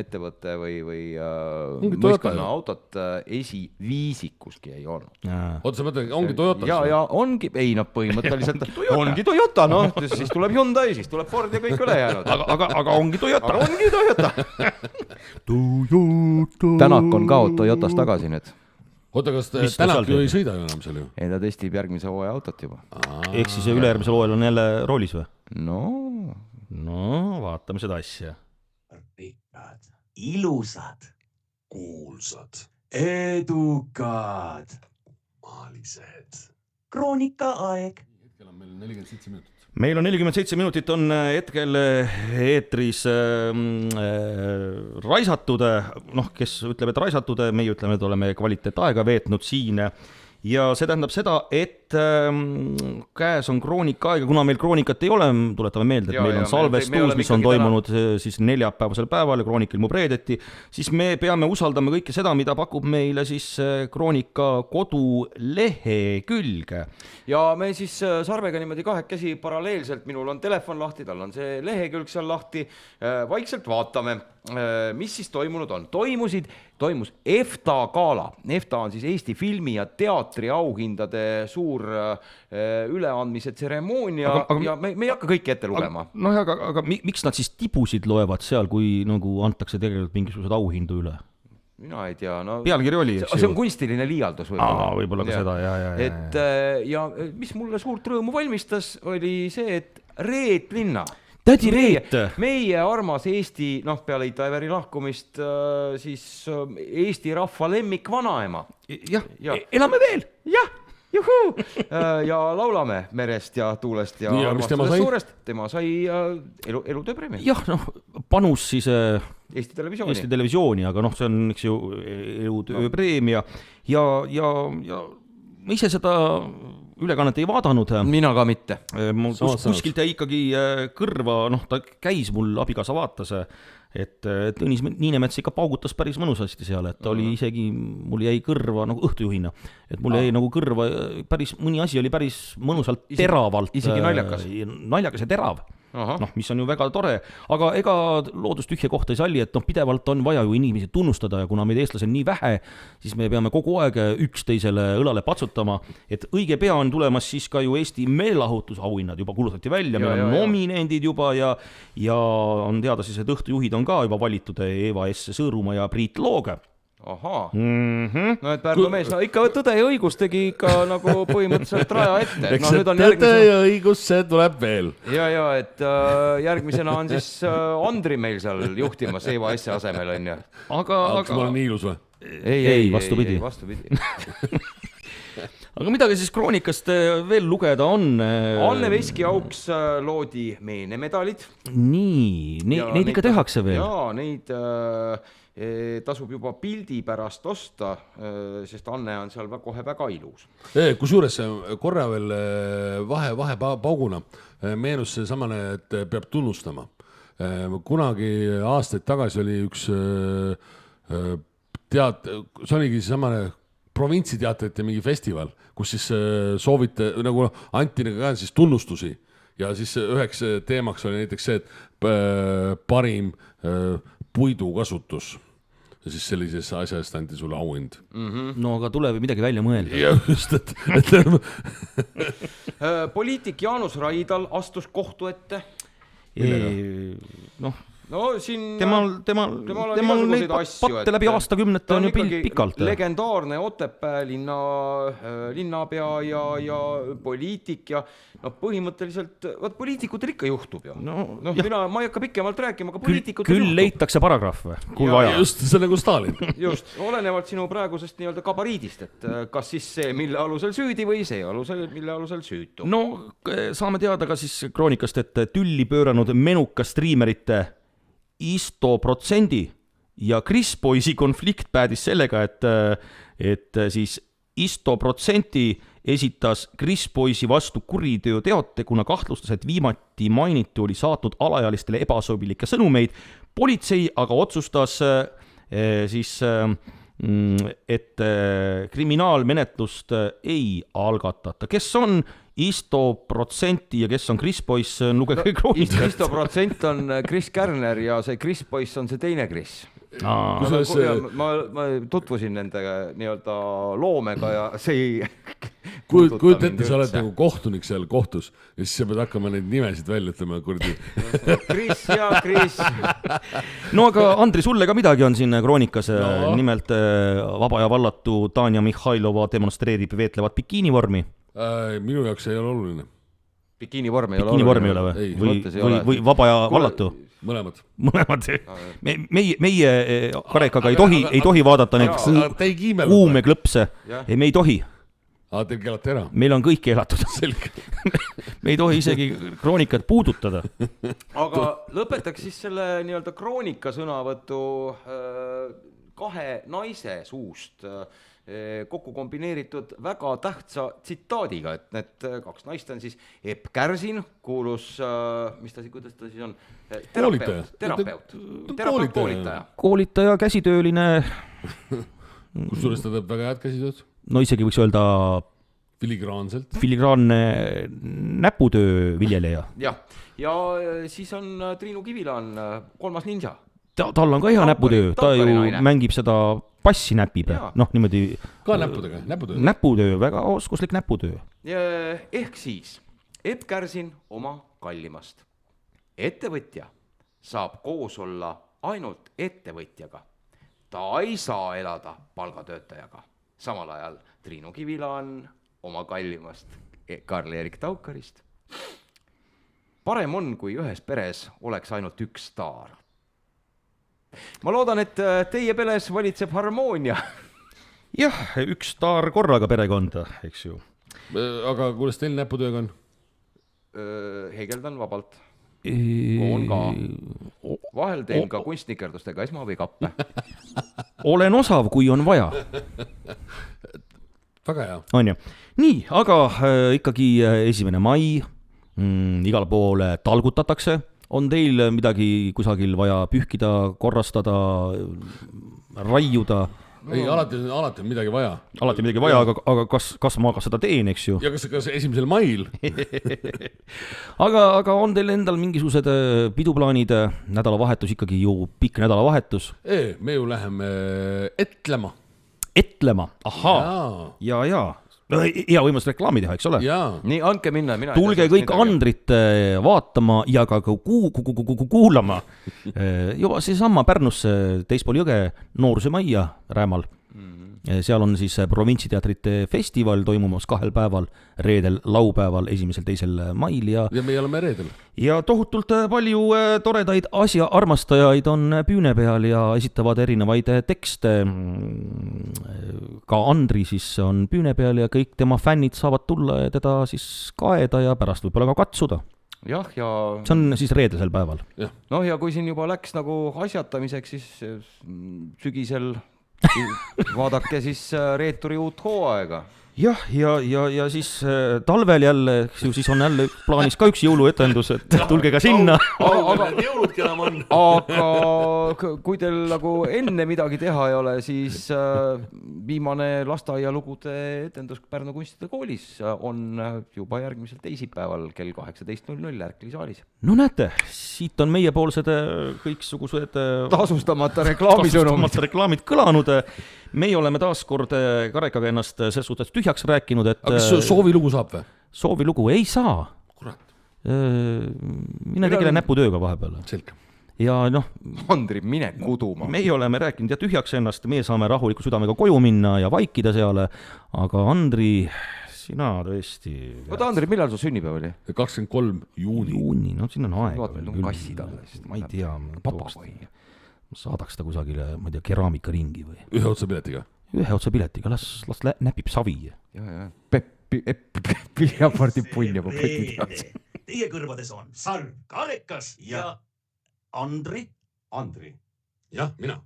ettevõtte või mõistkonna autot esiviisikuski ei olnud. Oota, sa mõtled, ongi Toyota? Ja ongi, ei põhimõtteliselt ongi Toyota, siis tuleb Hyundai, siis tuleb Ford ja kõik üle jäänud. Aga ongi Toyota. Ongi Toyota. Tänak on ka Toyotas tagasi nüüd. Oota, kas Tänak ju ei sõida enam seal ju? Ei, ta testib järgmise hooaja autot juba. Ehk siis ülejärgmisel hooajal on jälle roolis või? No, vaatame seda asja. Rikkad, ilusad, kuulsad, edukad, maalised. Kroonikaaeg. Hetkel on meil 47 minutit. Meil on 47 minutit on hetkel eetris raisatud, kes ütleb, et raisatud, meie ütleme, et oleme kvaliteetaega veetnud siin. Ja see tähendab seda, et käes on kroonikaaega, kuna meil kroonikat ei ole, tuletame meelde, et meil on salvestus, mis on toimunud siis neljapäevasel päeval ja kroonik ilmub reedeti, siis me peame usaldama kõike seda, mida pakub meile siis kroonika kodulehekülg. Ja me siis Sarvega niimoodi kahekesi paralleelselt, minul on telefon lahti, tal on see lehekülg seal lahti, vaikselt vaatame, mis siis toimunud on. Toimus EFTA gala. EFTA on siis Eesti filmi ja teatri auhindade suur üleandmise tseremoonia ja me ei hakka kõike ette lugema. Aga miks nad siis tibusid loevad seal, kui nagu antakse tegelikult mingisugused auhindu üle? Mina ei tea. Pealkiri oli, eks ju. See on kunstiline liialdus võib-olla. Võib-olla ka seda, ja mis mulle suurt rõõmu valmistas, oli see, et Reet Linna Tädi Reet! Meie armas Eesti, peale Itaiveri lahkumist, siis Eesti rahva lemmik vanaema. Jah, elame veel! Jah, juhuu! Ja laulame merest ja tuulest ja armastusest suurest. Tema sai elutööpreemia. Jah, panus siis Eesti Televisiooni, aga see on eks ju elutööpreemia ja ma ise seda ülekannet ei vaadanud. Mina ka mitte. Kuskilt jäi ikkagi kõrva, ta käis mul, abikaasa vaatas, et Tõnis Niinemets ikka paugutas päris mõnusasti seal, et oli isegi, mul jäi kõrva õhtujuhina, et mul jäi kõrva päris, mõni asi oli päris mõnusalt teravalt. Isegi naljakas ja terav. Mis on ju väga tore, aga ega loodus tühja kohta ei salli, et pidevalt on vaja ju inimesi tunnustada ja kuna meid eestlasi on nii vähe, siis me peame kogu aeg üksteisele õlale patsutama, et õige pea on tulemas siis ka ju Eesti meelelahutusauhinnad juba kuulutati välja, meil on nominendid juba ja on teada siis, et õhtujuhid on ka juba valitud Eva S. Sõõrumaa ja Priit Looga. Ahaa. No et Pärnu mees, ikka Tõde ja õigus tegi ikka nagu põhimõtteliselt raja ette. Eks see Tõde ja õigus, see tuleb veel. Ja, et järgmisena on siis Andri meil seal juhtimas Eva S. asemel, on ju. Aga ma olen nii ilus või? Ei, vastupidi. Aga midagi siis kroonikast veel lugeda on? Anne Veski auks loodi meenemedalid. Nii, neid ikka tehakse veel? Jaa, neid tasub juba pildi pärast osta, sest Anne on seal kohe väga ilus. Kusjuures korra veel vahepauguna meenus see samane, et peab tunnustama. Kunagi aastaid tagasi oli üks see oligi samane provintsiteatrite mingi festival, kus siis soovite, nagu anti ka siis tunnustusi ja siis üheks teemaks oli näiteks see, et parim puidukasutus ja siis sellises asjast anti sulle auhind. No aga tuleb midagi välja mõelda. Ja just, poliitik Jaanus Raidal astus kohtu ette. Siin temal neid patte läbi aastakümnete on ju pikalt. Legendaarne Otepää linnapea ja poliitik ja põhimõtteliselt, poliitikutel ikka juhtub ju. Ma ei hakka pikemalt rääkima, aga poliitikutel küll leitakse paragrahve, kui vaja. Just, see nagu Stalin. Just, olenevalt sinu praegusest nii-öelda gabariidist, et kas siis see, mille alusel süüdi või see mille alusel süütu. No, saame teada ka siis kroonikast, et tülli pööranud menuka striimerite Isto protsendi ja Chris Boysi konflikt päädis sellega, et siis Isto protsenti esitas Chris Boysi vastu kuritööteate, kuna kahtlustas, et viimati mainitu oli saatnud alaealistele ebasobilikke sõnumeid. Politsei aga otsustas siis, et kriminaalmenetlust ei algatata. Kes on Isto protsenti ja kes on Chris Boys, lugege kroonikast. Isto protsent on Chris Kärner ja see Chris Boys on see teine Chris. Ma tutvusin nende nii-öelda loomega ja see ei kujuta ette, sa oled nagu kohtunik seal kohtus ja siis sa pead hakkama neid nimesid välja ütlema kurdi. Chris ja Chris. No aga Andri, sulle ka midagi on siin kroonikas. Nimelt vaba ja vallatu Tanja Mihhailova demonstreerib veetlevat bikiinivormi. Minu jaoks ei ole oluline. Bikiinivorm ei ole oluline või vaba ja vallatu? Mõlemad. Meie karekaga ei tohi vaadata neid kuume klõpse. Me ei tohi. Teil keelate ära? Meil on kõik keelatud. Me ei tohi isegi kroonikat puudutada. Aga lõpetaks siis selle nii-öelda kroonika sõnavõtu kahe naise suust kokku kombineeritud väga tähtsa tsitaadiga, et need kaks naist on siis Epp Kärsin, kuulus, kuidas ta siis on? Terapeut, koolitaja, käsitööline. Kusjuures ta teeb väga head käsitööd? No isegi võiks öelda filigraanne näputöö viljeleja. Ja siis on Triinu Kivilaan, kolmas ninja. Tal on ka hea näputöö, ta ju mängib seda passi näpib, niimoodi. Ka näpudega, näputöö. Näputöö, väga oskuslik näputöö. Ehk siis, Epp Kärsin oma kallimast. Ettevõtja saab koos olla ainult ettevõtjaga. Ta ei saa elada palgatöötajaga. Samal ajal Triinu Kivilaan oma kallimast Karl-Erik Taukarist. Parem on, kui ühes peres oleks ainult üks staar. Ma loodan, et teie peres valitseb harmoonia. Jah, üks staar korraga perekonda, eks ju. aga kuidas teil näputööga on? Hegeldan vabalt. On ka. Vahel teen ka kunstnikerdustega esmavikappe. Olen osav, kui on vaja. Väga hea. On ju. Nii, aga ikkagi 1. mai, igal pool talgutatakse. On teil midagi kusagil vaja pühkida, korrastada, raiuda? Ei, alati on midagi vaja. Alati midagi vaja, aga kas ma ka seda teen, eks ju? Ja kas 1. mail? aga on teil endal mingisugused piduplaanid, nädalavahetus ikkagi ju pikk nädalavahetus? Me ju läheme etlema. Etlema, ahaa, ja. Hea võimalus reklaami teha, eks ole? Nii, andke minna. Tulge kõik Andrit vaatama ja ka kuulama. Juba seesama Pärnusse teispool jõge noorsumajja Räämal. Seal on siis provintsiteatrite festival toimumas 2 päeval, reedel, laupäeval, 1. 2. mail. Ja meie oleme reedel. Ja tohutult palju toredaid asjaarmastajaid on püüne peal ja esitavad erinevaid tekste. Ka Andri siis on püüne peal ja kõik tema fännid saavad tulla ja teda siis kaeda ja pärast võib-olla ka katsuda. Jah, ja... See on siis reedesel päeval. No ja kui siin juba läks nagu asjatamiseks, siis sügisel... vaadake siis Reeturi uut hooaega. Jah, ja siis talvel jälle, siis on jälle plaanis ka üks jõuluetendus, et tulge ka sinna. Aga kui teil nagu enne midagi teha ei ole, siis viimane lasteaialugude etendus Pärnu kunstide koolis on juba järgmisel teisipäeval kell 18.00 Ärkli saalis. No näete, siit on meiepoolsed kõiksugused tasustamata reklaamid kõlanud. Meie oleme taas kord Karekaga ennast selles suhtes tühjaks rääkinud, et... Aga kas soovilugu saab või? Soovilugu ei saa. Kurat. Mine tegele näputööga vahepeal. Selge. Ja noh... Andri, mine kuduma. Meie oleme rääkinud ja tühjaks ennast, meie saame rahuliku südamega koju minna ja vaikida seale, aga Andri, sina tõesti... Oota, Andri, millal su sünnipäev oli? 23. juuni, no siin on aeg. Vaata, meil on kassid alles. Ma ei tea, papast. Saadaks ta kusagile, ma ei tea, keraamikaringi või? Ühe otsa piletiga, las näpib savi. Ja. Piljapardi punja ma poti tead. Teie kõrvades on Salv Karekas ja Andri. Jah, mina.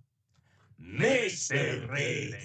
Meester Reede.